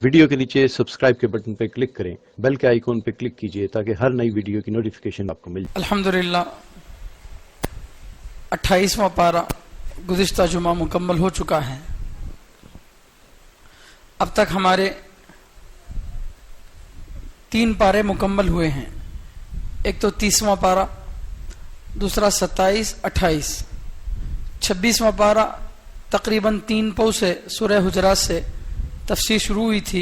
Video کے نیچے subscribe کے بٹن پہ کلک کریں، بیل کے آئیکن پہ کلک کیجئے تاکہ ہر نئی ویڈیو کی نوٹیفیکیشن آپ کو مل جائے۔ الحمدللہ 28واں پارہ گزشتہ جمعہ مکمل ہو چکا ہے۔ اب تک ہمارے 3 پارے مکمل ہوئے ہیں، ایک تو 30واں پارہ، دوسرا 27، 28۔ 26واں پارہ تقریباً 3 پاؤں سے سورہ حجرات سے تفسیر شروع ہوئی تھی۔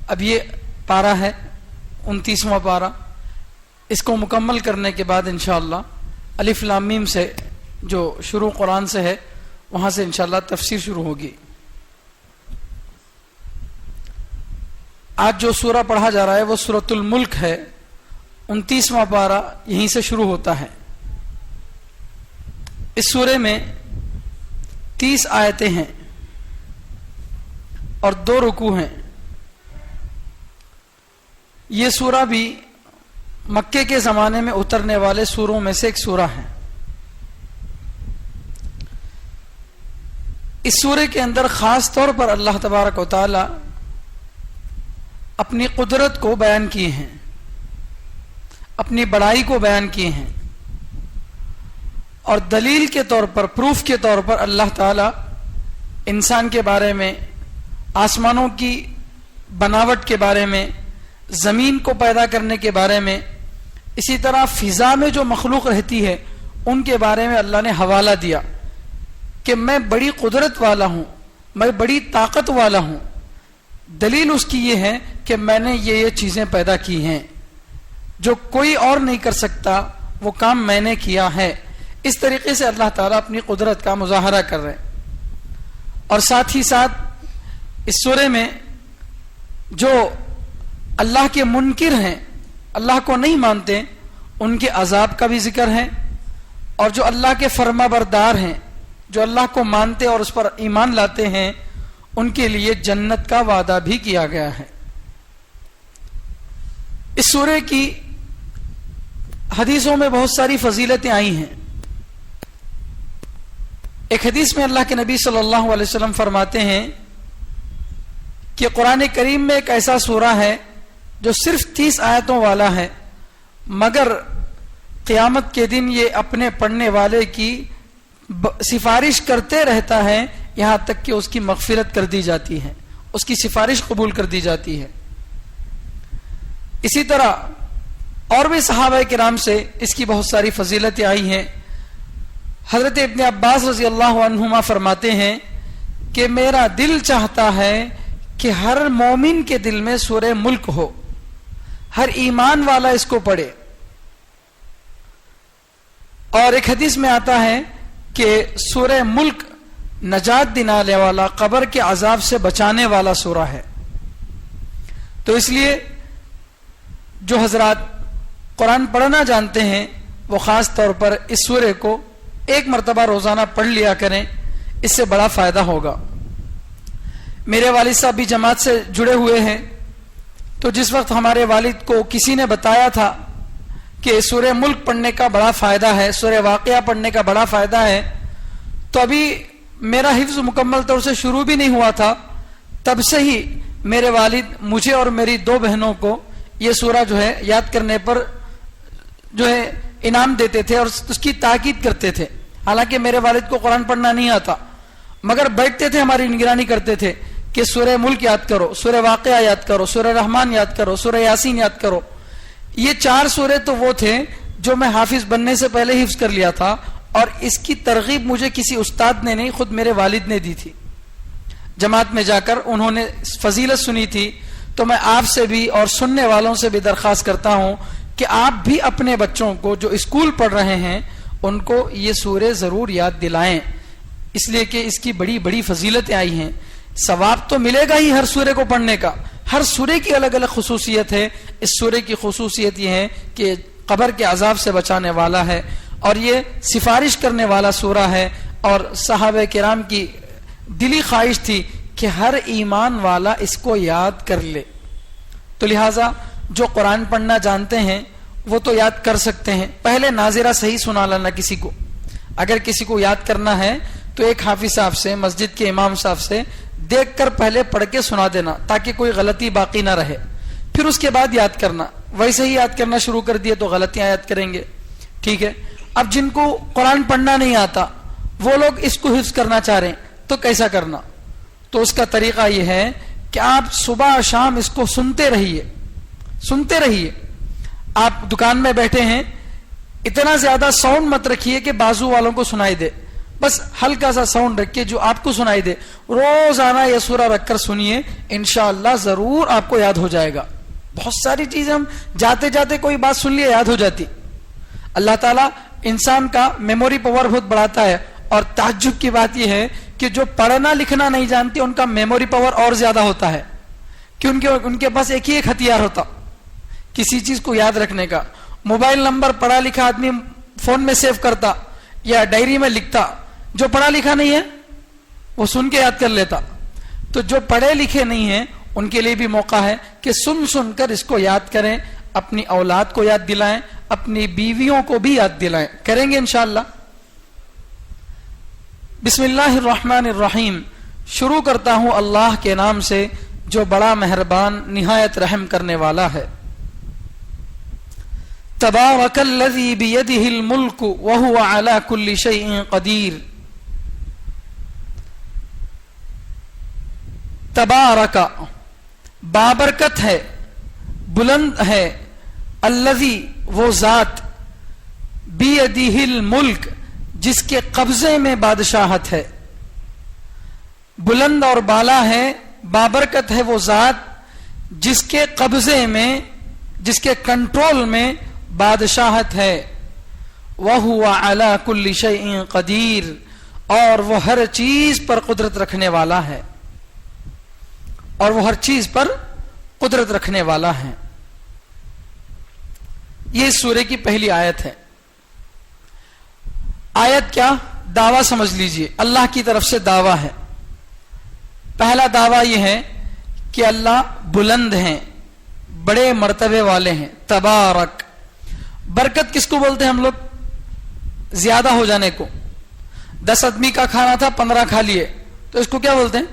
اب یہ پارہ ہے 29واں پارہ، اس کو مکمل کرنے کے بعد انشاءاللہ الف لام میم سے جو شروع قرآن سے ہے وہاں سے انشاءاللہ تفسیر شروع ہوگی۔ آج جو سورہ پڑھا جا رہا ہے وہ سورۃ الملک ہے، 29واں پارہ یہیں سے شروع ہوتا ہے۔ اس سورے میں 30 آیتیں ہیں اور 2 رکوع ہیں۔ یہ سورہ بھی مکے کے زمانے میں اترنے والے سوروں میں سے ایک سورہ ہے۔ اس سورے کے اندر خاص طور پر اللہ تبارک و تعالی اپنی قدرت کو بیان کیے ہیں، اپنی بڑائی کو بیان کیے ہیں، اور دلیل کے طور پر، پروف کے طور پر اللہ تعالی انسان کے بارے میں، آسمانوں کی بناوٹ کے بارے میں، زمین کو پیدا کرنے کے بارے میں، اسی طرح فضا میں جو مخلوق رہتی ہے ان کے بارے میں اللہ نے حوالہ دیا کہ میں بڑی قدرت والا ہوں، میں بڑی طاقت والا ہوں۔ دلیل اس کی یہ ہے کہ میں نے یہ چیزیں پیدا کی ہیں، جو کوئی اور نہیں کر سکتا وہ کام میں نے کیا ہے۔ اس طریقے سے اللہ تعالیٰ اپنی قدرت کا مظاہرہ کر رہے ہیں۔ اور ساتھ ہی ساتھ اس سورے میں جو اللہ کے منکر ہیں، اللہ کو نہیں مانتے، ان کے عذاب کا بھی ذکر ہے، اور جو اللہ کے فرما بردار ہیں، جو اللہ کو مانتے اور اس پر ایمان لاتے ہیں، ان کے لیے جنت کا وعدہ بھی کیا گیا ہے۔ اس سورے کی حدیثوں میں بہت ساری فضیلتیں آئی ہیں۔ ایک حدیث میں اللہ کے نبی صلی اللہ علیہ وسلم فرماتے ہیں کہ قرآن کریم میں ایک ایسا سورہ ہے جو صرف 30 آیتوں والا ہے، مگر قیامت کے دن یہ اپنے پڑھنے والے کی سفارش کرتے رہتا ہے، یہاں تک کہ اس کی مغفرت کر دی جاتی ہے، اس کی سفارش قبول کر دی جاتی ہے۔ اسی طرح اور بھی صحابہ کرام سے اس کی بہت ساری فضیلتیں آئی ہیں۔ حضرت ابن عباس رضی اللہ عنہما فرماتے ہیں کہ میرا دل چاہتا ہے کہ ہر مومن کے دل میں سورہ ملک ہو، ہر ایمان والا اس کو پڑھے۔ اور ایک حدیث میں آتا ہے کہ سورہ ملک نجات دلانے والا، قبر کے عذاب سے بچانے والا سورہ ہے۔ تو اس لیے جو حضرات قرآن پڑھنا جانتے ہیں وہ خاص طور پر اس سورے کو 1 مرتبہ روزانہ پڑھ لیا کریں، اس سے بڑا فائدہ ہوگا۔ میرے والد صاحب بھی جماعت سے جڑے ہوئے ہیں، تو جس وقت ہمارے والد کو کسی نے بتایا تھا کہ سورہ ملک پڑھنے کا بڑا فائدہ ہے، سورہ واقعہ پڑھنے کا بڑا فائدہ ہے، تو ابھی میرا حفظ مکمل طور سے شروع بھی نہیں ہوا تھا، تب سے ہی میرے والد مجھے اور میری 2 بہنوں کو یہ سورہ جو ہے یاد کرنے پر جو ہے انعام دیتے تھے اور اس کی تاکید کرتے تھے۔ حالانکہ میرے والد کو قرآن پڑھنا نہیں آتا، مگر بیٹھتے تھے، ہماری نگرانی کرتے تھے کہ سورہ ملک یاد کرو، سورہ واقعہ یاد کرو، سورہ رحمان یاد کرو، سورہ یاسین یاد کرو۔ یہ 4 سورے تو وہ تھے جو میں حافظ بننے سے پہلے حفظ کر لیا تھا، اور اس کی ترغیب مجھے کسی استاد نے نہیں، خود میرے والد نے دی تھی۔ جماعت میں جا کر انہوں نے فضیلت سنی تھی، تو میں آپ سے بھی اور سننے والوں سے بھی درخواست کرتا ہوں کہ آپ بھی اپنے بچوں کو جو اسکول پڑھ رہے ہیں ان کو یہ سورے ضرور یاد دلائیں، اس لیے کہ اس کی بڑی بڑی فضیلتیں آئی ہیں۔ ثواب تو ملے گا ہی ہر سورے کو پڑھنے کا، ہر سورے کی الگ الگ خصوصیت ہے۔ اس سورے کی خصوصیت یہ ہے کہ قبر کے عذاب سے بچانے والا ہے، اور یہ سفارش کرنے والا سورہ ہے، اور صحابہ کرام کی دلی خواہش تھی کہ ہر ایمان والا اس کو یاد کر لے۔ تو لہٰذا جو قرآن پڑھنا جانتے ہیں وہ تو یاد کر سکتے ہیں، پہلے ناظرہ صحیح سنا لینا کسی کو۔ اگر کسی کو یاد کرنا ہے تو ایک حافظ صاحب سے، مسجد کے امام صاحب سے دیکھ کر پہلے پڑھ کے سنا دینا تاکہ کوئی غلطی باقی نہ رہے، پھر اس کے بعد یاد کرنا. ویسے ہی یاد کرنا شروع کر دیے تو غلطیاں یاد کریں گے. ٹھیک ہے. اب جن کو قرآن پڑھنا نہیں آتا وہ لوگ اس کو حفظ کرنا چاہ رہے ہیں تو کیسا کرنا؟ تو اس کا طریقہ یہ ہے کہ آپ صبح شام اس کو سنتے رہیے. آپ دکان میں بیٹھے ہیں، اتنا زیادہ ساؤنڈ مت رکھیے کہ بازو والوں کو سنائی دے، بس ہلکا سا ساؤنڈ رکھیے جو آپ کو سنائی دے. روزانہ یہ سورہ رکھ کر سنیے، انشاءاللہ ضرور آپ کو یاد ہو جائے گا. بہت ساری چیزیں ہم جاتے جاتے کوئی بات سن لیے یاد ہو جاتی. اللہ تعالیٰ انسان کا میموری پاور بہت بڑھاتا ہے، اور تعجب کی بات یہ ہے کہ جو پڑھنا لکھنا نہیں جانتے ان کا میموری پاور اور زیادہ ہوتا ہے، کہ ان کے پاس ایک ہی ایک ہتھیار ہوتا کسی چیز کو یاد رکھنے کا. موبائل نمبر پڑھا لکھا آدمی فون میں سیو کرتا یا ڈائری میں لکھتا، جو پڑھا لکھا نہیں ہے وہ سن کے یاد کر لیتا. تو جو پڑھے لکھے نہیں ہیں ان کے لیے بھی موقع ہے کہ سن کر اس کو یاد کریں، اپنی اولاد کو یاد دلائیں، اپنی بیویوں کو بھی یاد دلائیں. کریں گے انشاءاللہ. بسم اللہ الرحمن الرحیم. شروع کرتا ہوں اللہ کے نام سے جو بڑا مہربان نہایت رحم کرنے والا ہے. تبارک الذی بیدہ الملک وہو علی کل شیء قدیر. تبارک بابرکت ہے، بلند ہے، الذی وہ ذات، بیدہ الملک جس کے قبضے میں بادشاہت ہے. بلند اور بالا ہے، بابرکت ہے وہ ذات جس کے قبضے میں، جس کے کنٹرول میں بادشاہت ہے. وَهُوَ عَلَى كُلِّ شَيْءٍ قَدِيرٌ اور وہ ہر چیز پر قدرت رکھنے والا ہے، اور وہ ہر چیز پر قدرت رکھنے والا ہے. یہ اس سورے کی پہلی آیت ہے. آیت کیا؟ دعویٰ سمجھ لیجئے، اللہ کی طرف سے دعویٰ ہے. پہلا دعویٰ یہ ہے کہ اللہ بلند ہیں، بڑے مرتبے والے ہیں. تبارک. برکت کس کو بولتے ہیں ہم لوگ؟ زیادہ ہو جانے کو. 10 آدمی کا کھانا تھا 15 کھا لیے تو اس کو کیا بولتے ہیں؟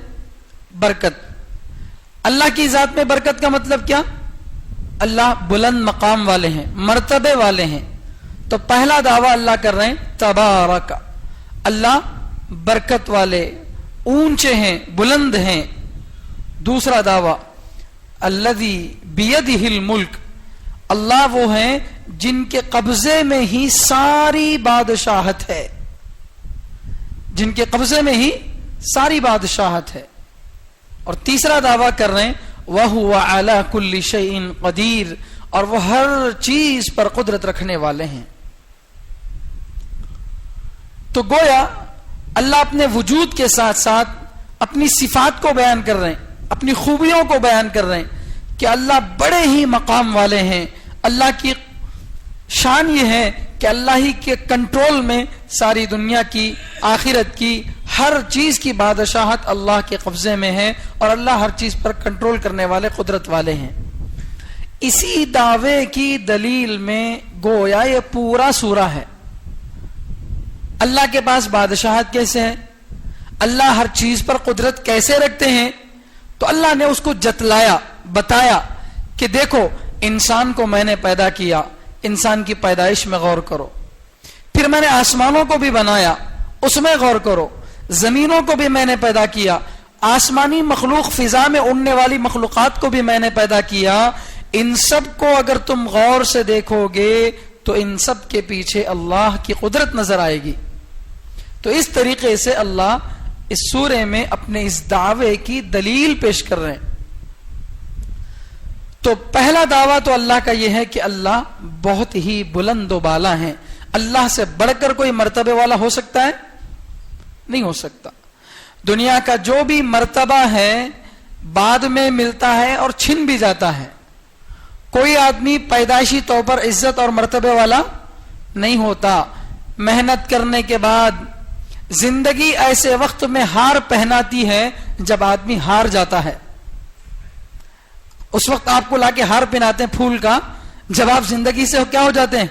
برکت. اللہ کی ذات میں برکت کا مطلب کیا؟ اللہ بلند مقام والے ہیں، مرتبے والے ہیں. تو پہلا دعویٰ اللہ کر رہے ہیں تبارک، اللہ برکت والے، اونچے ہیں، بلند ہیں. دوسرا دعویٰ الذی بیدہ الملک، اللہ وہ ہیں جن کے قبضے میں ہی ساری بادشاہت ہے، جن کے قبضے میں ہی ساری بادشاہت ہے. اور تیسرا دعویٰ کر رہے ہیں وَهُوَ عَلَى كُلِّ شَيْءٍ قَدِيرٌ اور وہ ہر چیز پر قدرت رکھنے والے ہیں. تو گویا اللہ اپنے وجود کے ساتھ ساتھ اپنی صفات کو بیان کر رہے ہیں، اپنی خوبیوں کو بیان کر رہے ہیں کہ اللہ بڑے ہی مقام والے ہیں. اللہ کی شان یہ ہے کہ اللہ ہی کے کنٹرول میں ساری دنیا کی، آخرت کی، ہر چیز کی بادشاہت اللہ کے قبضے میں ہے، اور اللہ ہر چیز پر کنٹرول کرنے والے، قدرت والے ہیں. اسی دعوے کی دلیل میں گویا یہ پورا سورہ ہے. اللہ کے پاس بادشاہت کیسے ہے، اللہ ہر چیز پر قدرت کیسے رکھتے ہیں، تو اللہ نے اس کو جتلایا، بتایا کہ دیکھو انسان کو میں نے پیدا کیا، انسان کی پیدائش میں غور کرو. پھر میں نے آسمانوں کو بھی بنایا، اس میں غور کرو. زمینوں کو بھی میں نے پیدا کیا، آسمانی مخلوق، فضا میں اڑنے والی مخلوقات کو بھی میں نے پیدا کیا. ان سب کو اگر تم غور سے دیکھو گے تو ان سب کے پیچھے اللہ کی قدرت نظر آئے گی. تو اس طریقے سے اللہ اس سورے میں اپنے اس دعوے کی دلیل پیش کر رہے ہیں. تو پہلا دعویٰ تو اللہ کا یہ ہے کہ اللہ بہت ہی بلند و بالا ہیں. اللہ سے بڑھ کر کوئی مرتبے والا ہو سکتا ہے؟ نہیں ہو سکتا. دنیا کا جو بھی مرتبہ ہے بعد میں ملتا ہے اور چھن بھی جاتا ہے. کوئی آدمی پیدائشی طور پر عزت اور مرتبے والا نہیں ہوتا. محنت کرنے کے بعد زندگی ایسے وقت میں ہار پہناتی ہے جب آدمی ہار جاتا ہے. اس وقت آپ کو لا کے ہار پہناتے ہیں پھول کا، جب آپ زندگی سے کیا ہو جاتے ہیں؟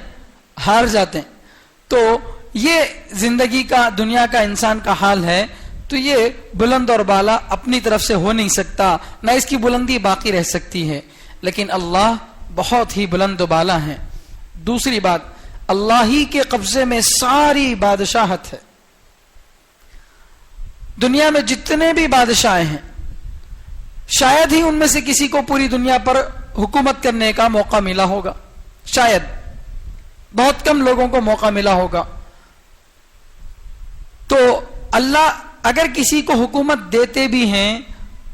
ہار جاتے ہیں. تو یہ زندگی کا، دنیا کا، انسان کا حال ہے. تو یہ بلند اور بالا اپنی طرف سے ہو نہیں سکتا، نہ اس کی بلندی باقی رہ سکتی ہے، لیکن اللہ بہت ہی بلند و بالا ہیں۔ دوسری بات، اللہ ہی کے قبضے میں ساری بادشاہت ہے۔ دنیا میں جتنے بھی بادشاہ ہیں، شاید ہی ان میں سے کسی کو پوری دنیا پر حکومت کرنے کا موقع ملا ہوگا، شاید بہت کم لوگوں کو موقع ملا ہوگا۔ تو اللہ اگر کسی کو حکومت دیتے بھی ہیں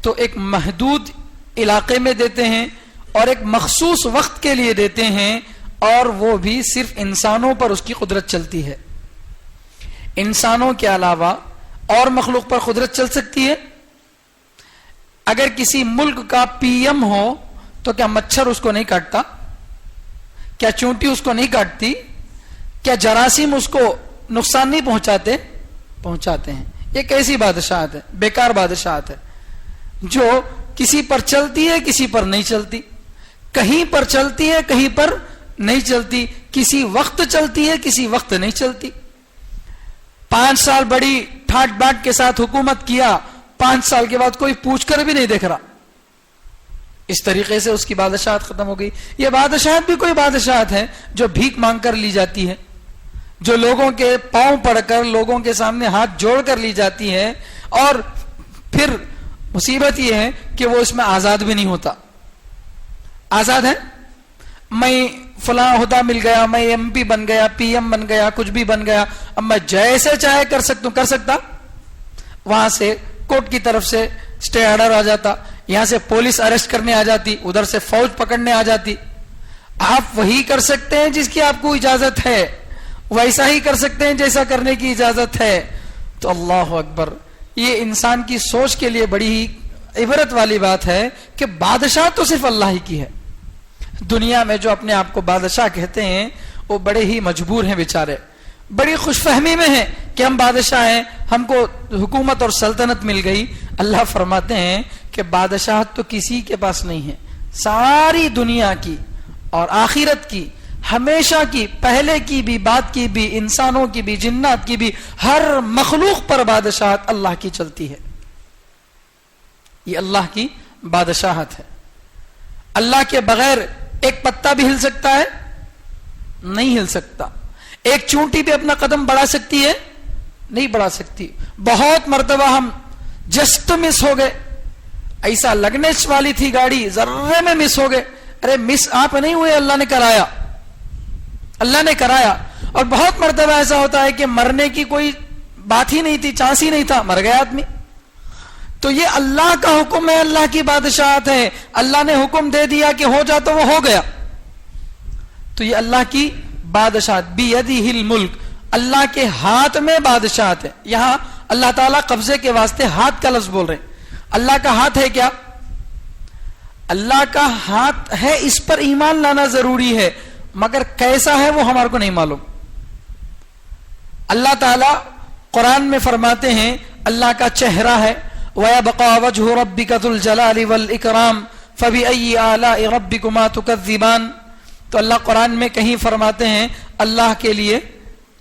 تو ایک محدود علاقے میں دیتے ہیں اور ایک مخصوص وقت کے لیے دیتے ہیں، اور وہ بھی صرف انسانوں پر اس کی قدرت چلتی ہے۔ انسانوں کے علاوہ اور مخلوق پر قدرت چل سکتی ہے؟ اگر کسی ملک کا پی ایم ہو تو کیا مچھر اس کو نہیں کاٹتا؟ کیا چونٹی اس کو نہیں کاٹتی؟ کیا جراثیم اس کو نقصان نہیں پہنچاتے؟ پہنچاتے ہیں۔ یہ کیسی بادشاہت ہے؟ بیکار بادشاہت ہے، جو کسی پر چلتی ہے کسی پر نہیں چلتی، کہیں پر چلتی ہے کہیں پر نہیں چلتی، کسی وقت چلتی ہے کسی وقت نہیں چلتی۔ 5 سال بڑی ٹھاٹ باٹ کے ساتھ حکومت کیا، 5 سال کے بعد کوئی پوچھ کر بھی نہیں دیکھ رہا، اس طریقے سے اس کی بادشاہت ختم ہو گئی۔ یہ بادشاہت بھی کوئی بادشاہت ہے جو بھیک مانگ کر لی جاتی ہے، جو لوگوں کے پاؤں پڑ کر لوگوں کے سامنے ہاتھ جوڑ کر لی جاتی ہے، اور پھر مصیبت یہ ہے کہ وہ اس میں آزاد بھی نہیں ہوتا۔ آزاد ہے، میں فلاں عہدہ مل گیا، میں ایم پی بن گیا، پی ایم بن گیا، کچھ بھی بن گیا، اب میں جیسے چاہے کر سکتا ہوں، کر سکتا؟ وہاں سے کورٹ کی طرف سے اسٹے آرڈر آ جاتا، یہاں سے پولیس اریسٹ کرنے آ جاتی، ادھر سے فوج پکڑنے آ جاتی۔ آپ وہی کر سکتے ہیں جس کی آپ کو اجازت ہے، ویسا ہی کر سکتے ہیں جیسا کرنے کی اجازت ہے۔ تو اللہ اکبر، یہ انسان کی سوچ کے لیے بڑی ہی عبرت والی بات ہے کہ بادشاہ تو صرف اللہ ہی کی ہے۔ دنیا میں جو اپنے آپ کو بادشاہ کہتے ہیں وہ بڑے ہی مجبور ہیں بیچارے، بڑی خوش فہمی میں ہیں کہ ہم بادشاہ ہیں، ہم کو حکومت اور سلطنت مل گئی۔ اللہ فرماتے ہیں کہ بادشاہت تو کسی کے پاس نہیں ہے، ساری دنیا کی اور آخرت کی، ہمیشہ کی، پہلے کی بھی، بعد کی بھی، انسانوں کی بھی، جنات کی بھی، ہر مخلوق پر بادشاہت اللہ کی چلتی ہے۔ یہ اللہ کی بادشاہت ہے۔ اللہ کے بغیر ایک پتا بھی ہل سکتا ہے؟ نہیں ہل سکتا۔ ایک چونٹی بھی اپنا قدم بڑھا سکتی ہے؟ نہیں بڑھا سکتی۔ بہت مرتبہ ہم جسٹ مس ہو گئے، ایسا لگنے والی تھی گاڑی، ذرے میں مس ہو گئے۔ ارے مس آپ نہیں ہوئے، اللہ نے کرایا، اللہ نے کرایا۔ اور بہت مرتبہ ایسا ہوتا ہے کہ مرنے کی کوئی بات ہی نہیں تھی، چانس ہی نہیں تھا، مر گیا آدمی۔ تو یہ اللہ کا حکم ہے، اللہ کی بادشاہت ہے۔ اللہ نے حکم دے دیا کہ ہو جا تو وہ ہو گیا۔ تو یہ اللہ کی بادشاہت، بیدہ الملک، اللہ کے ہاتھ میں بادشاہت ہے۔ یہاں اللہ تعالیٰ قبضے کے واسطے ہاتھ کا لفظ بول رہے ہیں۔ اللہ کا ہاتھ ہے کیا؟ اللہ کا ہاتھ ہے، اس پر ایمان لانا ضروری ہے، مگر کیسا ہے وہ ہمارے کو نہیں معلوم۔ اللہ تعالیٰ قرآن میں فرماتے ہیں اللہ کا چہرہ ہے، وَيَبْقَى وَجْهُ رَبِّكَ ذُو الْجَلَالِ وَالْإِكْرَامِ فَبِأَيِّ آلَاءِ رَبِّكُمَا تُكَذِّبَانِ۔ تو اللہ قرآن میں کہیں فرماتے ہیں اللہ کے لیے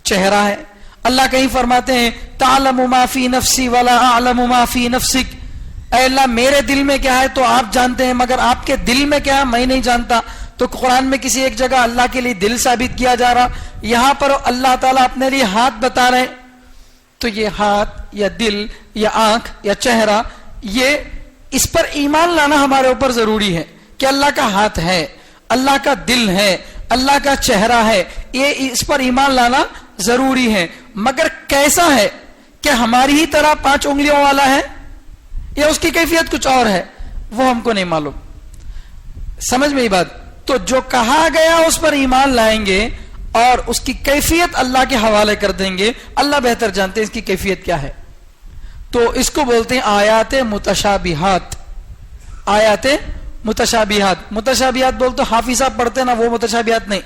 چہرہ ہے، اللہ کہیں فرماتے ہیں تَعْلَمُ مَا فِي نَفْسِي وَلَا أَعْلَمُ مَا فِي نَفْسِكَ، اے اللہ میرے دل میں کیا ہے تو آپ جانتے ہیں، مگر آپ کے دل میں کیا ہے میں نہیں جانتا۔ تو قرآن میں کسی ایک جگہ اللہ کے لیے دل ثابت کیا جا رہا، یہاں پر اللہ تعالیٰ اپنے لیے ہاتھ بتا رہے ہیں۔ تو یہ ہاتھ یا دل یا آنکھ یا چہرہ، یہ اس پر ایمان لانا ہمارے اوپر ضروری ہے کہ اللہ کا ہاتھ ہے، اللہ کا دل ہے، اللہ کا چہرہ ہے، یہ اس پر ایمان لانا ضروری ہے۔ مگر کیسا ہے؟ کیا ہماری ہی طرح 5 انگلیوں والا ہے یا اس کی کیفیت کچھ اور ہے؟ وہ ہم کو نہیں معلوم۔ سمجھ میں یہ بات؟ تو جو کہا گیا اس پر ایمان لائیں گے اور اس کی کیفیت اللہ کے حوالے کر دیں گے، اللہ بہتر جانتے ہیں اس کی کیفیت کیا ہے۔ تو اس کو بولتے ہیں آیات متشابہات۔ آیات متشابہات، متشابہات بول تو حافظ صاحب پڑھتے نا، وہ متشابہات نہیں،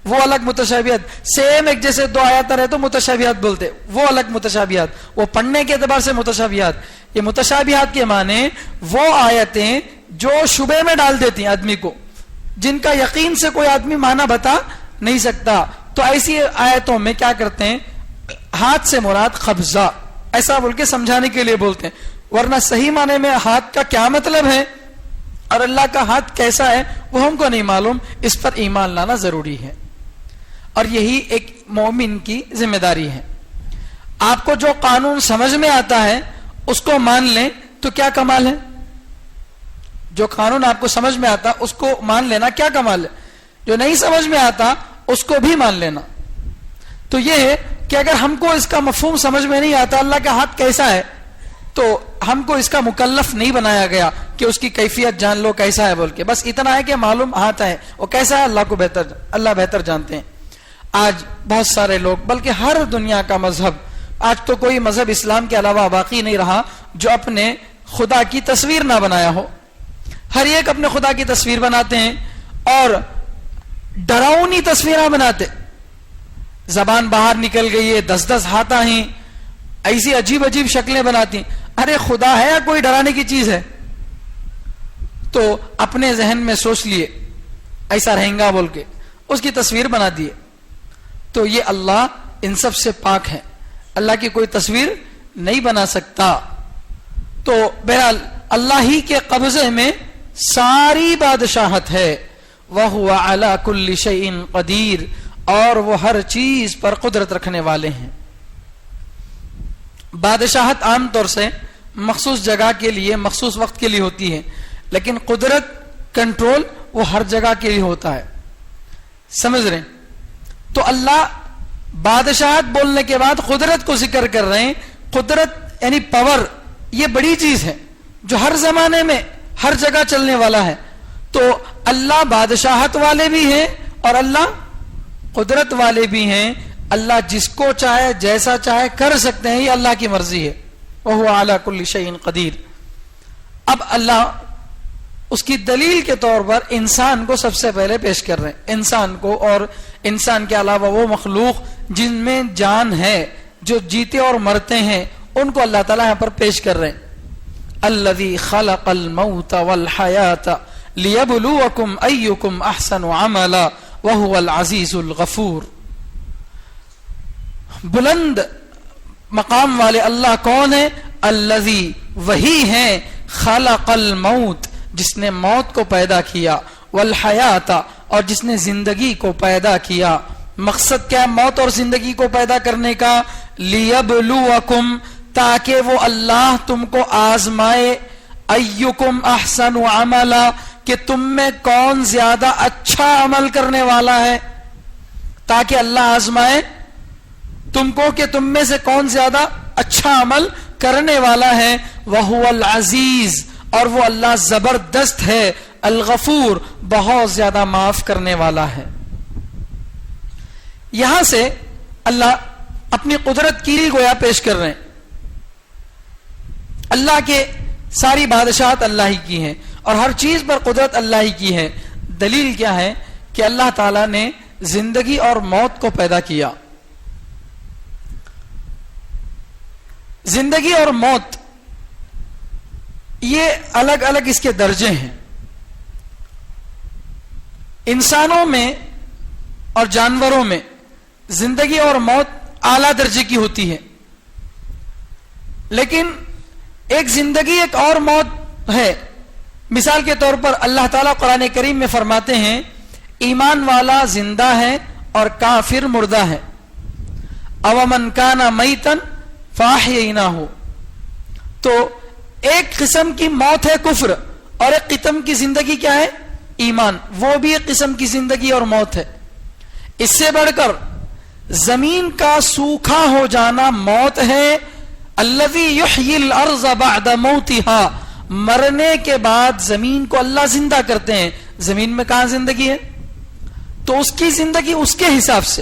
وہ الگ متشابہات۔ سیم ایک جیسے 2 آیات رہے تو متشابہات بولتے، وہ الگ متشابہات، وہ پڑھنے کے اعتبار سے متشابہات۔ یہ متشابہات کے معنی وہ آیتیں جو شبہ میں ڈال دیتی ہیں آدمی کو، جن کا یقین سے کوئی آدمی معنی بتا نہیں سکتا۔ تو ایسی آیتوں میں کیا کرتے ہیں، ہاتھ سے مراد قبضہ، ایسا بول کے سمجھانے کے لیے بولتے ہیں، ورنہ صحیح معنی میں ہاتھ کا کیا مطلب ہے اور اللہ کا ہاتھ کیسا ہے وہ ہم کو نہیں معلوم. اس پر ایمان لانا ضروری ہے، اور یہی ایک مومن کی ذمہ داری ہے. آپ کو جو قانون سمجھ میں آتا ہے اس کو مان لیں تو کیا کمال ہے. جو قانون آپ کو سمجھ میں آتا اس کو مان لینا کیا کمال ہے. جو نہیں سمجھ میں آتا اس کو بھی مان لینا. تو یہ ہے کہ اگر ہم کو اس کا مفہوم سمجھ میں نہیں آتا اللہ کا ہاتھ کیسا ہے تو ہم کو اس کا مکلف نہیں بنایا گیا کہ اس کی کیفیت جان لو کیسا ہے بول کے. بس اتنا ہے کہ معلوم ہاتھ ہے، وہ کیسا ہے اللہ بہتر جانتے ہیں. آج بہت سارے لوگ، بلکہ ہر دنیا کا مذہب، آج تو کوئی مذہب اسلام کے علاوہ باقی نہیں رہا جو اپنے خدا کی تصویر نہ بنایا ہو. ہر ایک اپنے خدا کی تصویر بناتے ہیں اور ڈراؤنی تصویریں بناتے. زبان باہر نکل گئی ہے، 10 ہاتھاں ہیں، ایسی عجیب عجیب شکلیں بناتی. ارے خدا ہے یا کوئی ڈرانے کی چیز ہے؟ تو اپنے ذہن میں سوچ لیے ایسا رہیں گا بول کے اس کی تصویر بنا دیے. تو یہ اللہ ان سب سے پاک ہے، اللہ کی کوئی تصویر نہیں بنا سکتا. تو بہرحال اللہ ہی کے قبضے میں ساری بادشاہت ہے. وَهُوَ عَلَى كُلِّ شَيْءٍ قَدِيرٌ، اور وہ ہر چیز پر قدرت رکھنے والے ہیں. بادشاہت عام طور سے مخصوص جگہ کے لیے، مخصوص وقت کے لیے ہوتی ہے، لیکن قدرت، کنٹرول وہ ہر جگہ کے لیے ہوتا ہے. سمجھ رہے ہیں؟ تو اللہ بادشاہت بولنے کے بعد قدرت کو ذکر کر رہے ہیں. قدرت یعنی پاور، یہ بڑی چیز ہے جو ہر زمانے میں ہر جگہ چلنے والا ہے. تو اللہ بادشاہت والے بھی ہیں اور اللہ قدرت والے بھی ہیں. اللہ جس کو چاہے جیسا چاہے کر سکتے ہیں، یہ اللہ کی مرضی ہے. وَهُوَ عَلَى كُلِّ شَيْءٍ قَدِيرٌ. اب اللہ اس کی دلیل کے طور پر انسان کو سب سے پہلے پیش کر رہے ہیں. انسان کو اور انسان کے علاوہ وہ مخلوق جن میں جان ہے، جو جیتے اور مرتے ہیں، ان کو اللہ تعالیٰ یہاں پر پیش کر رہے ہیں. الذی خلق الموت والحیات لیبلوکم ایکم احسن عملا وہو العزیز الغفور. بلند مقام والے اللہ کون ہے؟ الذی، وہی ہے، خلق الموت، جس نے موت کو پیدا کیا، والحیات، اور جس نے زندگی کو پیدا کیا. مقصد کیا موت اور زندگی کو پیدا کرنے کا؟ لیبلوکم، تاکہ وہ اللہ تم کو آزمائے. ایکم احسن عملا، کہ تم میں کون زیادہ اچھا عمل کرنے والا ہے. تاکہ اللہ آزمائے تم کو کہ تم میں سے کون زیادہ اچھا عمل کرنے والا ہے. وَهُوَ الْعَزِيزُ، اور وہ اللہ زبردست ہے. الغفور، بہت زیادہ معاف کرنے والا ہے. یہاں سے اللہ اپنی قدرت کی گویا پیش کر رہے ہیں. اللہ کے ساری بادشاہت اللہ ہی کی ہے اور ہر چیز پر قدرت اللہ ہی کی ہے. دلیل کیا ہے؟ کہ اللہ تعالیٰ نے زندگی اور موت کو پیدا کیا. زندگی اور موت یہ الگ الگ اس کے درجے ہیں. انسانوں میں اور جانوروں میں زندگی اور موت اعلیٰ درجے کی ہوتی ہے، لیکن ایک زندگی ایک اور موت ہے. مثال کے طور پر اللہ تعالیٰ قرآن کریم میں فرماتے ہیں ایمان والا زندہ ہے اور کافر مردہ ہے. اومن کان میتا فاحییناہ. تو ایک قسم کی موت ہے کفر اور ایک قسم کی زندگی کیا ہے؟ ایمان. وہ بھی ایک قسم کی زندگی اور موت ہے. اس سے بڑھ کر زمین کا سوکھا ہو جانا موت ہے. الذی یحیی الارض بعد موتہا، مرنے کے بعد زمین کو اللہ زندہ کرتے ہیں. زمین میں کہاں زندگی ہے؟ تو اس کی زندگی اس کے حساب سے،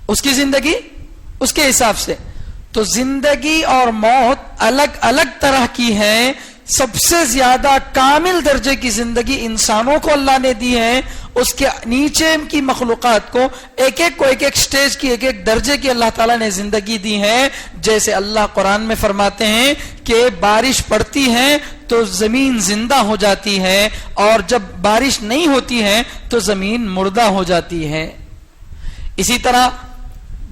اس کی زندگی اس کے حساب سے. تو زندگی اور موت الگ الگ طرح کی ہے. سب سے زیادہ کامل درجے کی زندگی انسانوں کو اللہ نے دی ہے. اس کے نیچے کی مخلوقات کو ایک ایک سٹیج کی، ایک ایک درجے کی اللہ تعالیٰ نے زندگی دی ہے. جیسے اللہ قرآن میں فرماتے ہیں کہ بارش پڑتی ہے تو زمین زندہ ہو جاتی ہے اور جب بارش نہیں ہوتی ہے تو زمین مردہ ہو جاتی ہے. اسی طرح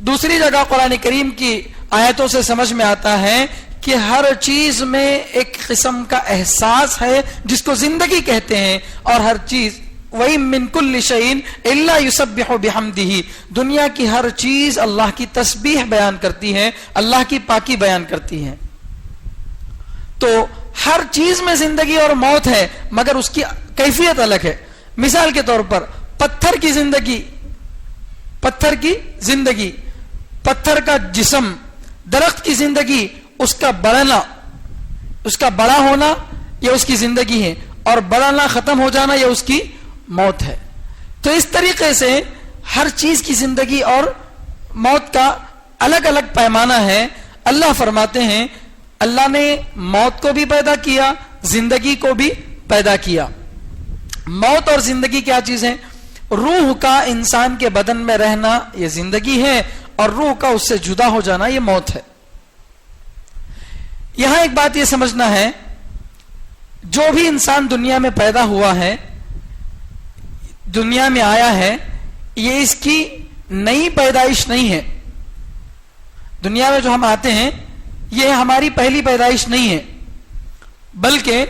دوسری جگہ قرآن کریم کی آیتوں سے سمجھ میں آتا ہے کہ ہر چیز میں ایک قسم کا احساس ہے جس کو زندگی کہتے ہیں، اور ہر چیز وَإِن مِّن كُلِّ شَيْءٍ إِلَّا يُسَبِّحُ بِحَمْدِهِ، دنیا کی ہر چیز اللہ کی تسبیح بیان کرتی ہے، اللہ کی پاکی بیان کرتی ہے۔ تو ہر چیز میں زندگی اور موت ہے، مگر اس کی کیفیت الگ ہے۔ مثال کے طور پر پتھر کی زندگی، پتھر کا جسم، درخت کی زندگی، اس کا بڑھنا، اس کا بڑا ہونا یہ اس کی زندگی ہے، اور بڑھنا ختم ہو جانا یہ اس کی موت ہے۔ تو اس طریقے سے ہر چیز کی زندگی اور موت کا الگ الگ پیمانہ ہے۔ اللہ فرماتے ہیں اللہ نے موت کو بھی پیدا کیا، زندگی کو بھی پیدا کیا۔ موت اور زندگی کیا چیز ہے؟ روح کا انسان کے بدن میں رہنا یہ زندگی ہے، اور روح کا اس سے جدا ہو جانا یہ موت ہے۔ یہاں ایک بات یہ سمجھنا ہے، جو بھی انسان دنیا میں پیدا ہوا ہے، دنیا میں آیا ہے، یہ اس کی نئی پیدائش نہیں ہے۔ دنیا میں جو ہم آتے ہیں یہ ہماری پہلی پیدائش نہیں ہے، بلکہ